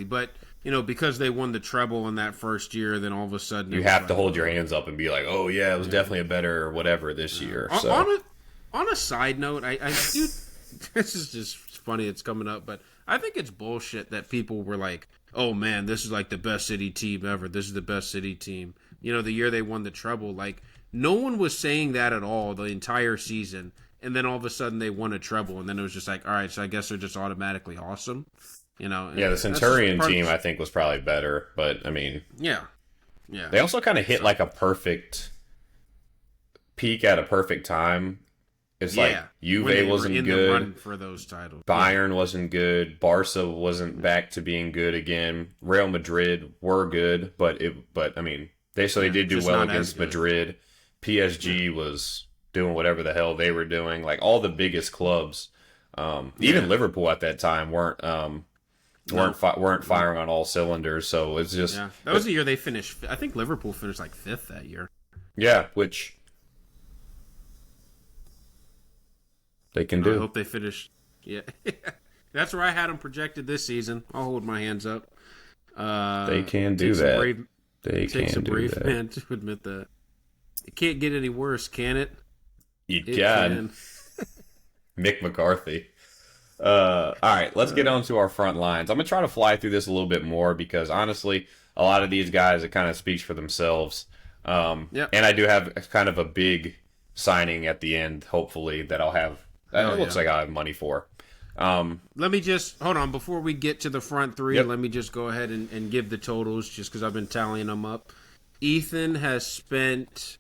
But because they won the treble in that first year, then all of a sudden you have to hold your hands up and be like, oh yeah, it was definitely a better whatever this year. So on a side note, I do. This is just funny. It's coming up, but I think it's bullshit that people were like, oh man, this is like the best City team ever. This is the best City team. The year they won the treble. Like, no one was saying that at all the entire season. And then all of a sudden they won a treble. And then it was just like, all right, so I guess they're just automatically awesome. Yeah, the Centurion team, I think, was probably better. But, I mean... Yeah. They also kind of hit like a perfect peak at a perfect time. It's like Juve wasn't in good. The run for those titles. Bayern wasn't good. Barca wasn't back to being good again. Real Madrid were good, but I mean, they did do well against Madrid. PSG was doing whatever the hell they were doing. Like, all the biggest clubs, even Liverpool at that time weren't firing on all cylinders. So it's just that was the year they finished. I think Liverpool finished like 5th that year. Yeah, which. They can do. I hope they finish. Yeah. That's where I had them projected this season. I'll hold my hands up. They can do that. It takes a brave man to admit that. It can't get any worse, can it? It can. Mick McCarthy. All right, let's get on to our front lines. I'm going to try to fly through this a little bit more because, honestly, a lot of these guys, it kind of speaks for themselves. And I do have kind of a big signing at the end, hopefully, that I'll have. It looks like I have money for. Let me just hold on before we get to the front three. Let me just go ahead and give the totals, just because I've been tallying them up. Ethan has spent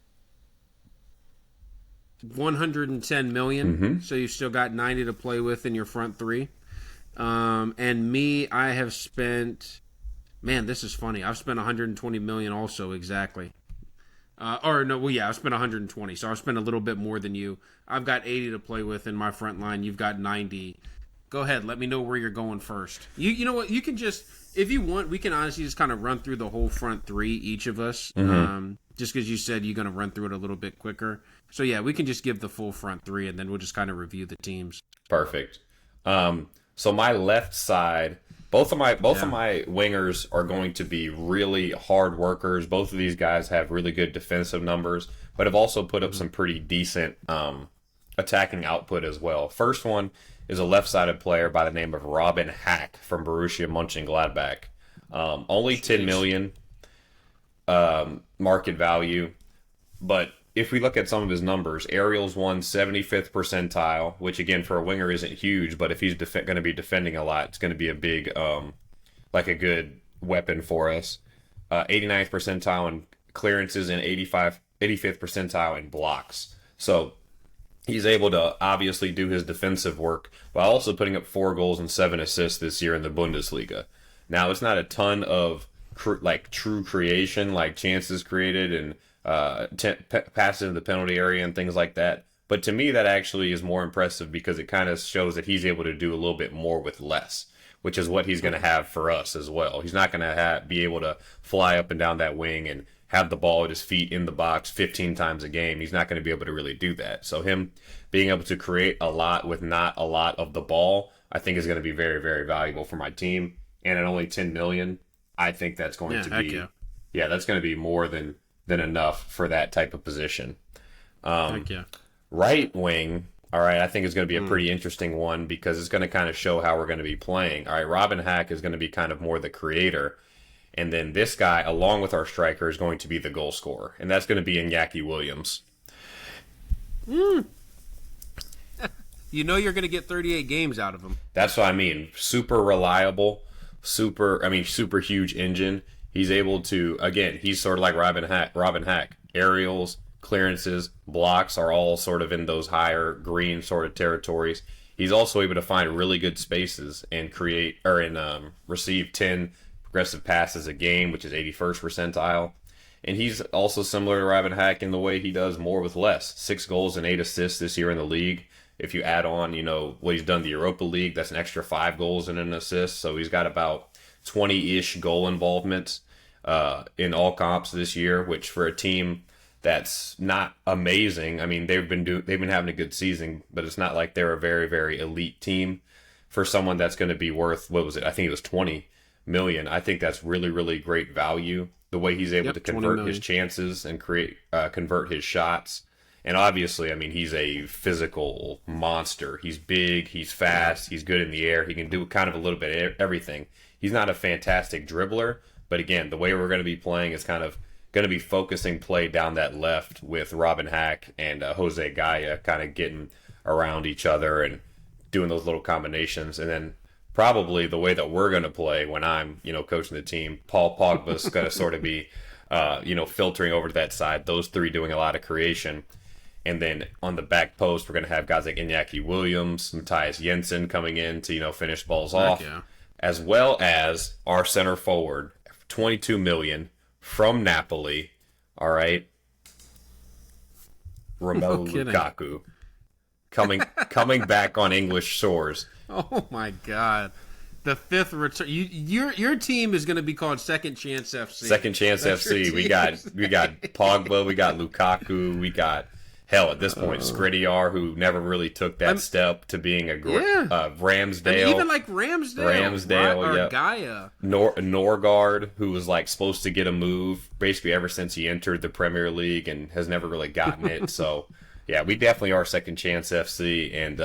110 million, so you've still got 90 to play with in your front three. And me, I have spent. Man, this is funny. I've spent 120 million also, exactly. I've spent 120, so I've spent a little bit more than you. I've got 80 to play with in my front line. You've got 90. Go ahead. Let me know where you're going first. You know what? You can just, if you want, we can honestly just kind of run through the whole front three, each of us. Just because you said you're going to run through it a little bit quicker. So, yeah, we can just give the full front three, and then we'll just kind of review the teams. Perfect. So my left side... Both of my wingers are going to be really hard workers. Both of these guys have really good defensive numbers, but have also put up some pretty decent attacking output as well. First one is a left-sided player by the name of Robin Hack from Borussia Mönchengladbach. Only 10 million market value, but if we look at some of his numbers, Ariel's won 75th percentile, which again for a winger isn't huge, but if he's going to be defending a lot, it's going to be a big, like a good weapon for us. 89th percentile in clearances and 85th percentile in blocks. So he's able to obviously do his defensive work while also putting up 4 goals and 7 assists this year in the Bundesliga. Now, it's not a ton of true creation, like chances created and passes in the penalty area and things like that. But to me, that actually is more impressive because it kind of shows that he's able to do a little bit more with less, which is what he's going to have for us as well. He's not going to be able to fly up and down that wing and have the ball at his feet in the box 15 times a game. He's not going to be able to really do that. So him being able to create a lot with not a lot of the ball, I think is going to be very, very valuable for my team. And at only 10 million, I think that's going to be, that's going to be more than enough for that type of position. Right wing, all right, I think is going to be a pretty interesting one because it's going to kind of show how we're going to be playing. All right, Robin Hack is going to be kind of more the creator. And then this guy, along with our striker, is going to be the goal scorer. And that's going to be Iñaki Williams. You know you're going to get 38 games out of him. That's what I mean. Super reliable, super huge engine. He's able to, again, he's sort of like Robin Hack. Aerials, clearances, blocks are all sort of in those higher green sort of territories. He's also able to find really good spaces and receive 10 progressive passes a game, which is 81st percentile. And he's also similar to Robin Hack in the way he does more with less. 6 goals and 8 assists this year in the league. If you add on, what he's done in the Europa League, that's an extra 5 goals and an assist. So he's got about 20-ish goal involvements in all comps this year, which for a team that's not amazing. I mean, they've been having a good season, but it's not like they're a very, very elite team. For someone that's going to be worth, what was it? I think it was 20 million. I think that's really, really great value. The way he's able to convert his chances and convert his shots. And obviously, I mean, he's a physical monster. He's big, he's fast, he's good in the air. He can do kind of a little bit of everything. He's not a fantastic dribbler, but again, the way we're going to be playing is kind of going to be focusing play down that left with Robin Hack and Jose Gaia kind of getting around each other and doing those little combinations. And then probably the way that we're going to play when I'm, coaching the team, Paul Pogba's going to sort of be, filtering over to that side, those 3 doing a lot of creation. And then on the back post, we're going to have guys like Iñaki Williams, Matthias Jensen coming in to, finish balls off, as well as our center forward, 22 million from Napoli. All right. Romelu Lukaku coming back on English shores. Oh my God. The 5th return. Your team is going to be called Second Chance FC. Second Chance FC. We got Pogba, we got Lukaku, we got at this point Skriniar, who never really took that step to being a Ramsdale. I mean, even like Ramsdale, or Gaia. Norgard, who was like supposed to get a move basically ever since he entered the Premier League and has never really gotten it. So yeah, we definitely are Second Chance FC. And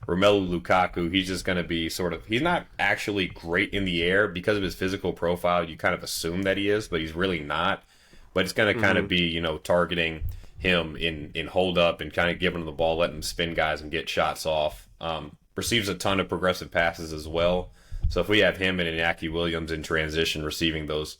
Romelu Lukaku, he's just going to be he's not actually great in the air because of his physical profile. You kind of assume that he is, but he's really not. But it's going to kind of be, targeting him in hold up and kind of giving him the ball, letting him spin guys and get shots off. Receives a ton of progressive passes as well. So if we have him and Iñaki Williams in transition receiving those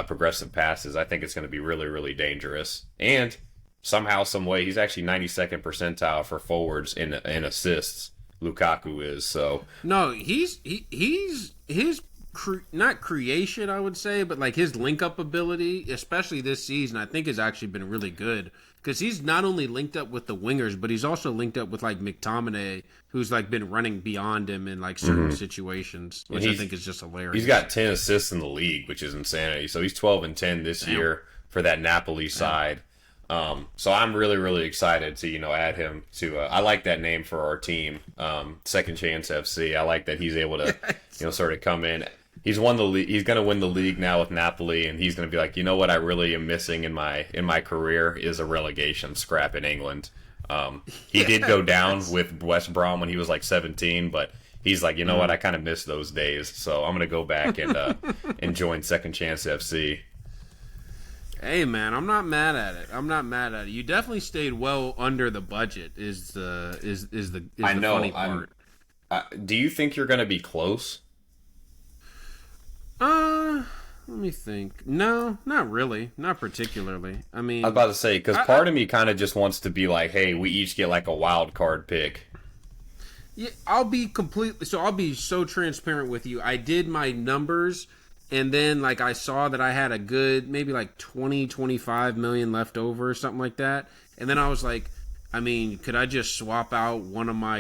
progressive passes, I think it's going to be really, really dangerous. And somehow, some way, he's actually 92nd percentile for forwards in assists. Lukaku is so. No, he's not creation, I would say, but like his link up ability, especially this season, I think has actually been really good because he's not only linked up with the wingers, but he's also linked up with like McTominay, who's like been running beyond him in like certain situations, which I think is just hilarious. He's got 10 assists in the league, which is insanity. So he's 12 and 10 this year for that Napoli side. So I'm really, really excited to, add him to, I like that name for our team, Second Chance FC. I like that he's able to, sort of come in. He's won the league. He's going to win the league now with Napoli, and he's going to be like, what I really am missing in my career is a relegation scrap in England. He did go down with West Brom when he was like 17, but he's like, what, I kind of miss those days. So I'm going to go back and join Second Chance FC. Hey man, I'm not mad at it. I'm not mad at it. You definitely stayed well under the budget. I The know. funny part. Do you think you're going to be close? Uh, Let me think. No, not really. Not particularly. I I was mean, about to say, because I part of me kind of just wants to be like, hey, we each get like a wild card pick. yeah, I'll be so transparent with you. I did my numbers and then like I saw that I had a good maybe like 20-25 million left over or something like that. And then I was like, I mean, could I just swap out one of my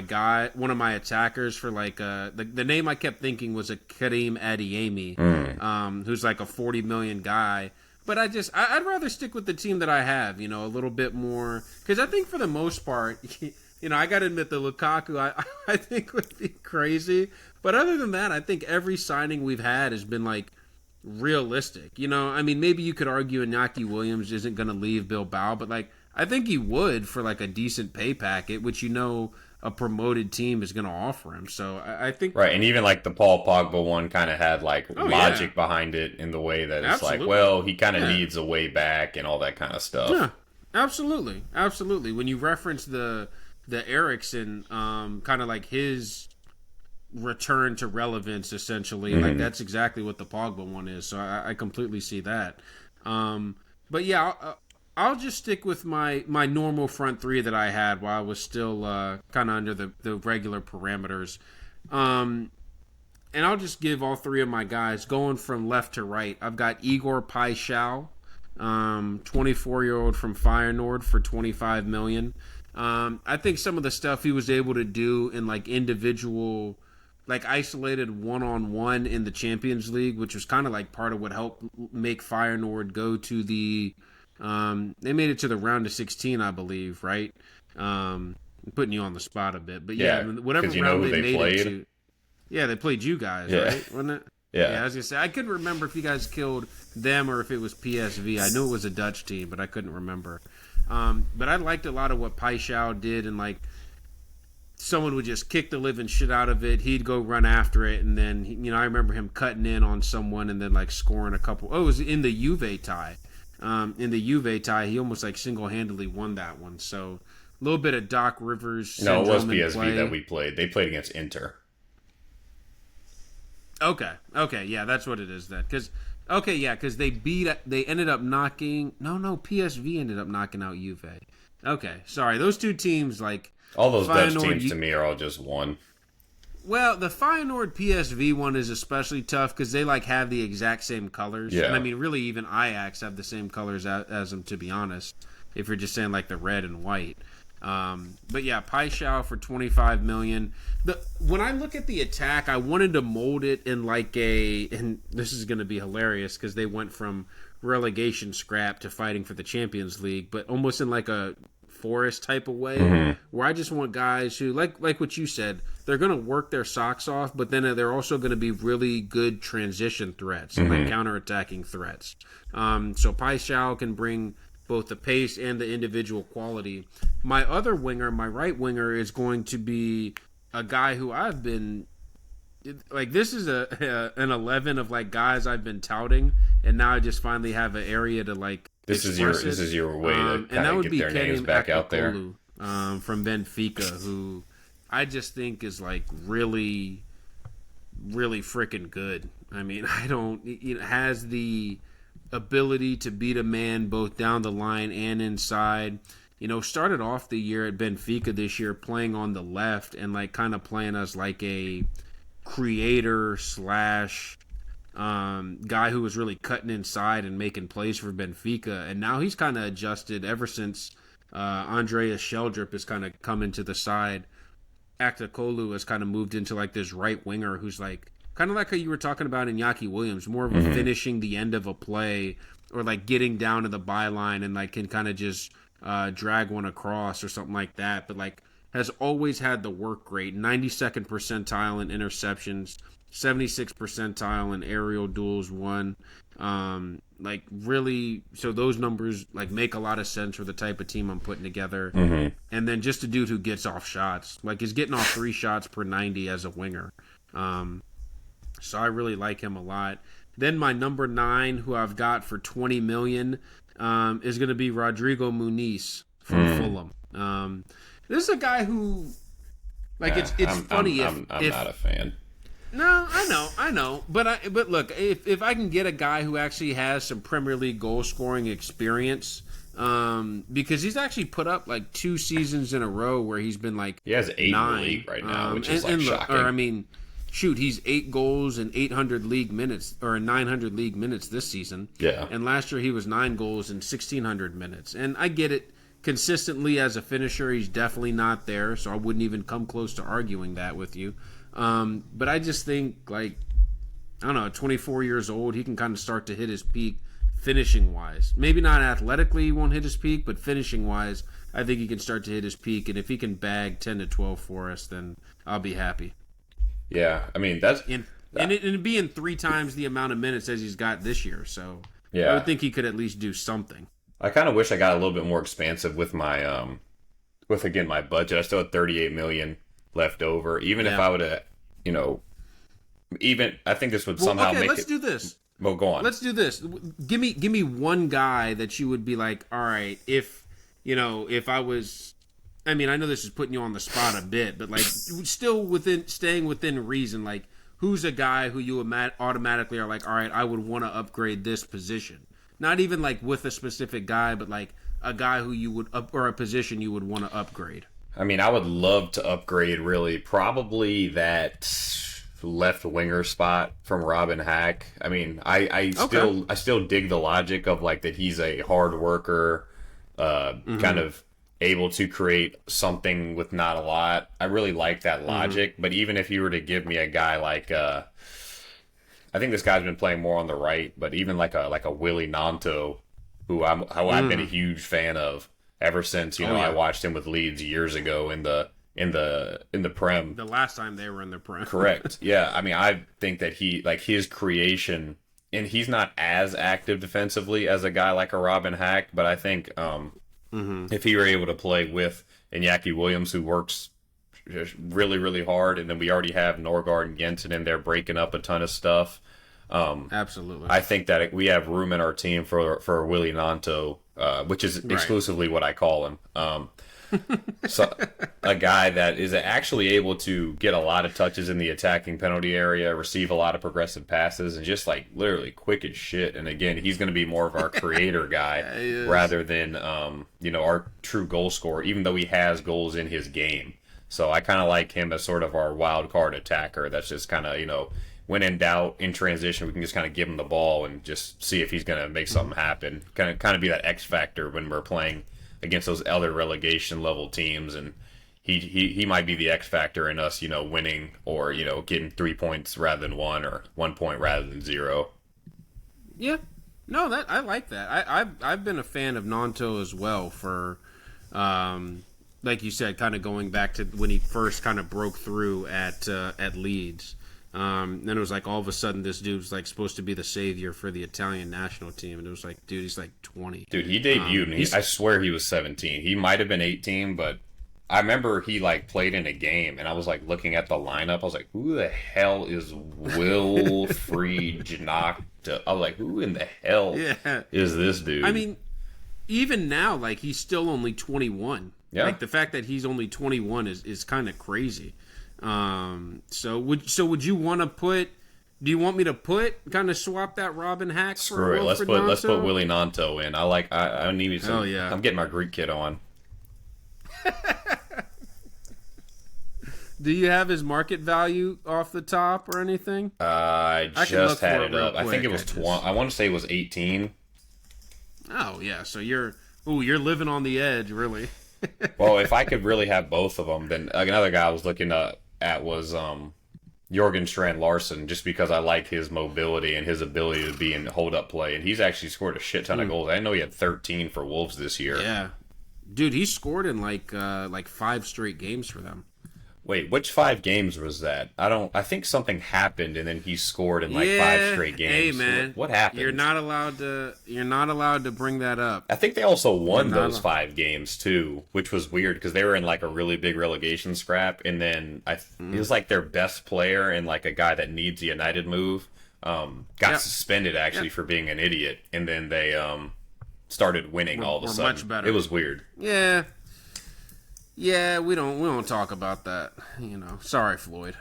attackers for like the name I kept thinking was a Kareem Adeyemi, who's like a 40 million guy. But I'd rather stick with the team that I have, you know, a little bit more because I think for the most part, you know, I got to admit the Lukaku I think would be crazy. But other than that, I think every signing we've had has been like realistic. You know, I mean, maybe you could argue Iñaki Williams isn't going to leave Bilbao, but like I think he would for like a decent pay packet, which you know a promoted team is going to offer him. So I think Right, and even like the Paul Pogba one kind of had like oh yeah, logic behind it in the way that it's like, absolutely, well, he kind of yeah, needs a way back and all that kind of stuff. yeah, absolutely, absolutely. When you reference the Ericsson, kind of like his return to relevance, essentially, like that's exactly what the Pogba one is. So I completely see that. But yeah, I'll just stick with my normal front three that I had while I was still kind of under the regular parameters. And I'll just give all three of my guys going from left to right. I've got Igor Paixão, 24-year-old from Feyenoord for 25 million. I think some of the stuff he was able to do in like individual, like isolated one-on-one in the Champions League, which was kind of like part of what helped make Feyenoord go to the. They made it to the round of 16, I believe, right? I'm putting you on the spot a bit, but yeah, whatever because you know round who they they made played. it to. Yeah, they played you guys, Yeah, right? Wasn't it? Yeah, I was gonna say I couldn't remember if you guys killed them or if it was PSV. I knew it was a Dutch team, but I couldn't remember. But I liked a lot of what Paixão did, and like someone would just kick the living shit out of it. He'd go run after it, and then you know I remember him cutting in on someone and then like scoring a couple. Oh, it was in the Juve tie. In the Juve tie, he almost like single handedly won that one. So a little bit of Doc Rivers. no, it was Syndrome in PSV play. that we played. They played against Inter. Okay, yeah, that's what it is then. Because they ended up knocking. No, PSV ended up knocking out Juve. Okay, sorry, those two teams like All those Dutch Feyenoord, teams to me are all just one. well, the Feyenoord PSV one is especially tough because they like have the exact same colors. Yeah. And I mean, really, even Ajax have the same colors as them. To be honest, if you're just saying like the red and white. But yeah, Paixão for 25 million. When I look at the attack, I wanted to mold it in like and this is going to be hilarious because they went from relegation scrap to fighting for the Champions League, but almost in like a Forest type of way, where I just want guys who like what you said, they're going to work their socks off, but then they're also going to be really good transition threats and like counter-attacking threats. So Paixão can bring both the pace and the individual quality. My other winger, my right winger, is going to be a guy who I've been like. This is an 11 of like guys I've been touting, and now I just finally have an area to like. This is your way to kind of get their names back out there. From Benfica, who I just think is like really, really freaking good. I mean, has the ability to beat a man both down the line and inside. You know, started off the year at Benfica this year playing on the left and like kind of playing as like a creator slash guy who was really cutting inside and making plays for Benfica. And now he's kind of adjusted ever since Andreas Sheldrip has kind of come into the side. Aktakolu has kind of moved into like this right winger who's like kind of like how you were talking about Iñaki Williams, more of a finishing the end of a play or like getting down to the byline and like can kind of just drag one across or something like that. But like has always had the work rate, 92nd percentile in interceptions, 76th percentile in aerial duels won. Like really, so those numbers like make a lot of sense for the type of team I'm putting together. And then just a dude who gets off shots, like he's getting off 3 shots per 90 as a winger. So I really like him a lot. Then my number 9, who I've got for 20 million, is going to be Rodrigo Muniz from Fulham. This is a guy who, like, it's funny I'm if not a fan. No, I know, but look, if I can get a guy who actually has some Premier League goal scoring experience, because he's actually put up like 2 seasons in a row where he's been like He has 8 9 in the league right now, which is and shocking. Or I mean, shoot, he's 8 goals and 800 league minutes or 900 league minutes this season. Yeah, and last year he was 9 goals and 1,600 minutes, and I get it. Consistently as a finisher, he's definitely not there, so I wouldn't even come close to arguing that with you. But I just think, like, I don't know, 24 years old, he can kind of start to hit his peak finishing-wise. Maybe not athletically he won't hit his peak, but finishing-wise, I think he can start to hit his peak. And if he can bag 10 to 12 for us, then I'll be happy. yeah. I mean, that's And it being 3 times the amount of minutes as he's got this year, so yeah. I would think he could at least do something. I kind of wish I got a little bit more expansive with my again my budget. I still had 38 million left over. Even if I would have, even I think this would somehow make let's it. do this. Well, go on. Let's do this. Give me one guy that you would be like, all right, if I was, I mean, I know this is putting you on the spot a bit, but like still staying within reason. Like, who's a guy who you automatically are like, all right, I would want to upgrade this position. Not even like with a specific guy, but like a guy who you would or a position you would want to upgrade. I mean, I would love to upgrade. Really, probably that left winger spot from Robin Hack. I mean, I still dig the logic of like that he's a hard worker, kind of able to create something with not a lot. I really like that logic. But even if you were to give me a guy like, I think this guy's been playing more on the right, but even like a Willie Nanto, who I've been a huge fan of ever since I watched him with Leeds years ago in the Prem. The last time they were in the Prem. Correct. Yeah. I mean, I think that his creation, and he's not as active defensively as a guy like a Robin Hack, but I think if he were able to play with Iñaki Williams, who works really, really hard, and then we already have Norgard and Jensen in there breaking up a ton of stuff. Absolutely. I think that we have room in our team for Willie Nanto, which is exclusively what I call him. So a guy that is actually able to get a lot of touches in the attacking penalty area, receive a lot of progressive passes, and just like literally quick as shit. And again, he's going to be more of our creator guy rather than our true goal scorer, even though he has goals in his game. So I kind of like him as sort of our wild card attacker. That's just kind of when in doubt in transition, we can just kind of give him the ball and just see if he's going to make something happen. Kind of be that X factor when we're playing against those other relegation level teams, and he might be the X factor in us, winning or getting 3 points rather than 1 or 1 point rather than 0. Yeah, no, that I like that. I've been a fan of Nanto as well for, like you said, kind of going back to when he first kind of broke through at Leeds. Then it was like all of a sudden this dude's like supposed to be the savior for the Italian national team, and it was like, dude, he's like 20. Dude, he debuted, and I swear he was 17. He might have been 18, but I remember he like played in a game, and I was like looking at the lineup. I was like, who the hell is Wilfried Janacht? I was like, who in the hell is this dude? I mean, even now, like he's still only 21. Yeah. Like the fact that he's only 21 is kind of crazy. So would you want to put? Do you want me to kind of swap that Robin Hack? Screw it. Let's put Willie Nanto in. I need some. Oh yeah. I'm getting my Greek kid on. Do you have his market value off the top or anything? I just had it up. I think it was 20. I want to say it was 18. Oh yeah. So you're living on the edge, really. Well, if I could really have both of them, then another guy I was looking at was Jorgen Strand Larsen, just because I like his mobility and his ability to be in hold-up play. And he's actually scored a shit ton of goals. I didn't know he had 13 for Wolves this year. Yeah. Dude, he scored in like 5 straight games for them. Wait, which 5 games was that? I think something happened and then he scored in like 5 straight Hey games. man, What happened? You're not allowed to. You're not allowed to bring that up. I think they also won You're not those 5 games too, which was weird because they were in like a really big relegation scrap, and then he was like their best player and like a guy that needs a United move. Got suspended actually for being an idiot, and then they started winning all of a sudden. Much better. It was weird. Yeah. Yeah, we don't talk about that. Sorry, Floyd.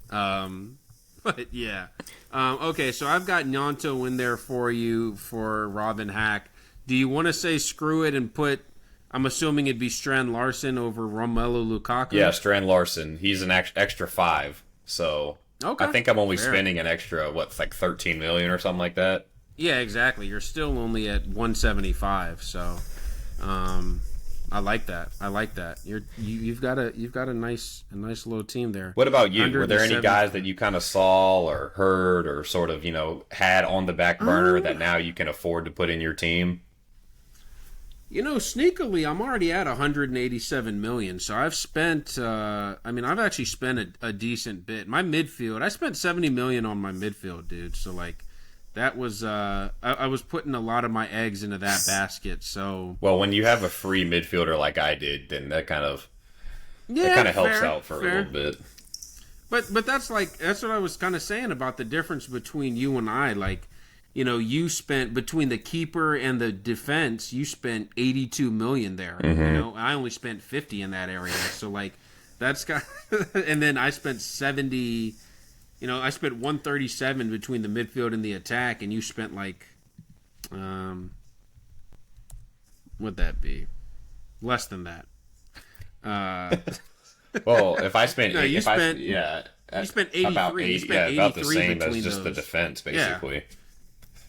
But yeah. Okay, so I've got Nyanto in there for you for Robin Hack. Do you want to say screw it and put? I'm assuming it'd be Strand Larson over Romelu Lukaku. Yeah, Strand Larson. He's an extra 5, so okay. I think I'm only spending an extra like 13 million or something like that. Yeah, exactly. You're still only at 175, so. I like that. You've got a nice little team there. What about you? Were there any guys that you kind of saw or heard or sort of had on the back burner that now you can afford to put in your team? Sneakily, I'm already at 187 million. So I've spent. I've actually spent a decent bit. My midfield, I spent 70 million on my midfield, dude. So like. That was I was putting a lot of my eggs into that basket. So when you have a free midfielder like I did, then that kind of helps out for a little bit. But that's what I was kind of saying about the difference between you and I. Like, you spent between the keeper and the defense, you spent 82 million there. Mm-hmm. I only spent 50 in that area. So like that's got, and then I spent 70. I spent 137 between the midfield and the attack, and you spent what'd that be? Less than that. Well, if I spent, you spent 83. About 80, you spent 83 about the same as just those. the defense, basically.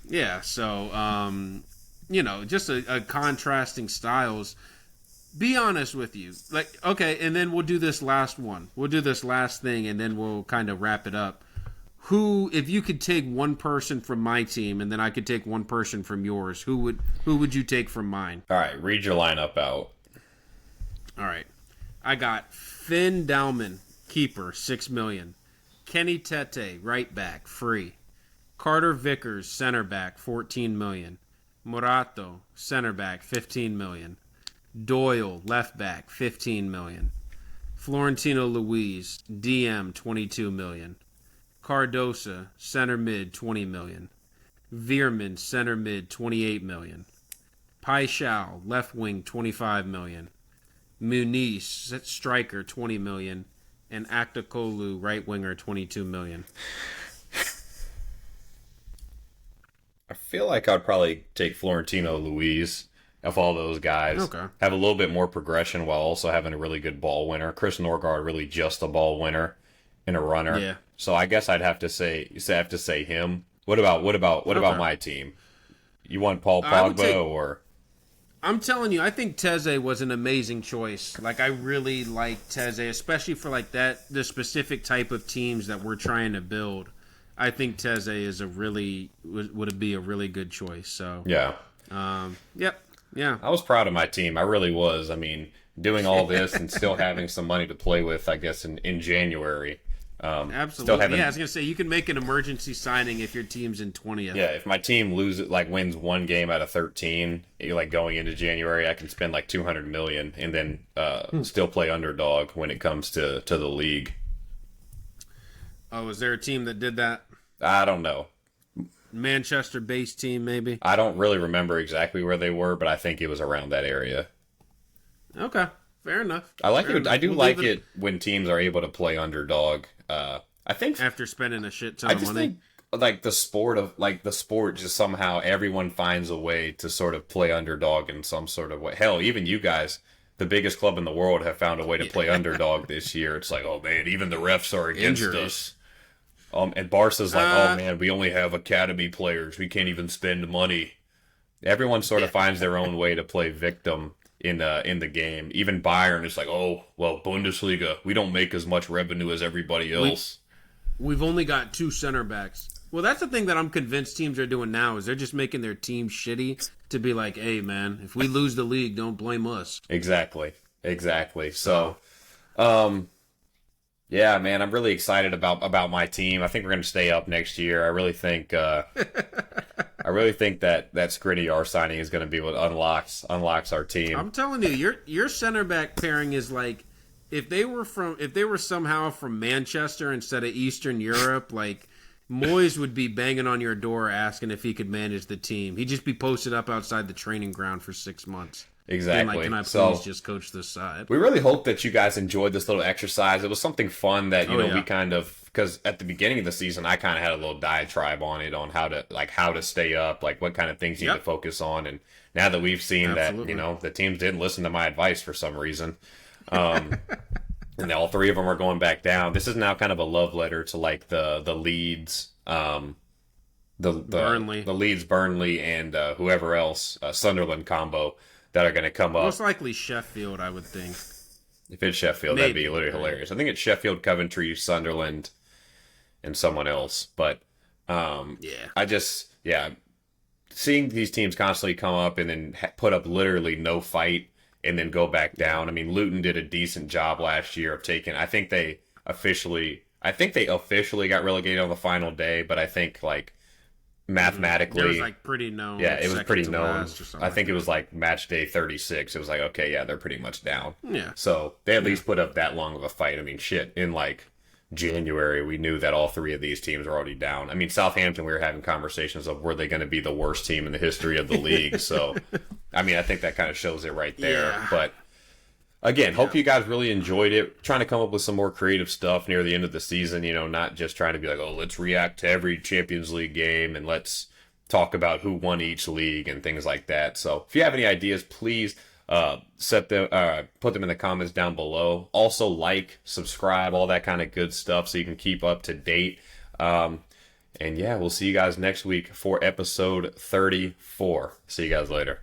Yeah. So, just a contrasting styles. Be honest with you. Okay, and then we'll do this last one. We'll do this last thing, and then we'll kind of wrap it up. If you could take one person from my team, and then I could take one person from yours, who would you take from mine? All right, read your lineup out. All right. I got Finn Dowman, keeper, 6 million. Kenny Tete, right back, free. Carter Vickers, center back, 14 million. Morato, center back, 15 million. Doyle, left back, 15 million. Florentino Luis, DM, 22 million. Cardosa, center mid, 20 million. Veerman, center mid, 28 million. Paixão, left wing, 25 million. Muniz, striker, 20 million. And Aktakolu, right winger, 22 million. I feel like I'd probably take Florentino Luis of all those guys. Okay. Have a little bit more progression while also having a really good ball winner. Chris Norgard really just a ball winner and a runner. Yeah. So I guess I'd have to say him. What about my team? You want Paul Pogba or? I'm telling you, I think Teze was an amazing choice. I really like Teze, especially for the specific type of teams that we're trying to build. I think Teze is would be a really good choice. So yeah. Yep. Yeah. I was proud of my team. I really was. I mean, doing all this and still having some money to play with, I guess, in January. Absolutely. I was going to say, you can make an emergency signing if your team's in 20th. Yeah, if my team wins one game out of 13, going into January, I can spend 200 million and then still play underdog when it comes to the league. Oh, is there a team that did that? I don't know. Manchester-based team, maybe? I don't really remember exactly where they were, but I think it was around that area. Okay, fair enough. I like it. I do like it when teams are able to play underdog. I think after spending a shit ton of money. Think, the sport just somehow everyone finds a way to sort of play underdog in some sort of way. Hell, even you guys, the biggest club in the world, have found a way to play underdog this year. It's oh man, even the refs are against us. And Barca's oh man, we only have academy players. We can't even spend money. Everyone sort of finds their own way to play victim in the game. Even Bayern is oh well, Bundesliga, we don't make as much revenue as everybody else. We've only got 2 center backs. Well, that's the thing that I'm convinced teams are doing now is they're just making their team shitty to be hey man, if we lose the league, don't blame us. Exactly. So, Yeah, man, I'm really excited about my team. I think we're going to stay up next year. I really think that Skriniar signing is going to be what unlocks our team. I'm telling you, your center back pairing is like if they were somehow from Manchester instead of Eastern Europe, like Moyes would be banging on your door asking if he could manage the team. He'd just be posted up outside the training ground for 6 months. Exactly. Being like, can I please just coach this side? We really hope that you guys enjoyed this little exercise. It was something fun that Yeah. we kind of, because at the beginning of the season I kind of had a little diatribe on it, on how to stay up, like what kind of things you need to focus on. And now that we've seen Absolutely. that the teams didn't listen to my advice for some reason, and all three of them are going back down. This is now kind of a love letter to like the Leeds, Burnley. the Leeds, Burnley, and whoever else, Sunderland combo that are going to come up. Most likely Sheffield, I would think. If it's Sheffield, that'd be literally hilarious. I think it's Sheffield, Coventry, Sunderland, and someone else. But seeing these teams constantly come up and then put up literally no fight and then go back down. I mean, Luton did a decent job last year of taking. I think they officially got relegated on the final day, but I think like mathematically, It was like pretty known. yeah, it was pretty second to known. last or something I think like it was like match day 36. It was like, okay, yeah, they're pretty much down. that. Yeah. So they at least put up that long of a fight. I mean, shit, in like January, we knew that all three of these teams were already down. I mean, Southampton, we were having conversations of were they going to be the worst team in the history of the league. So, I mean, I think that kind of shows it right there. Yeah. But again, hope you guys really enjoyed it. Trying to come up with some more creative stuff near the end of the season, not just trying to be like, oh, let's react to every Champions League game and let's talk about who won each league and things like that. So if you have any ideas, please put them in the comments down below. Also subscribe, all that kind of good stuff so you can keep up to date. And yeah, we'll see you guys next week for episode 34. See you guys later.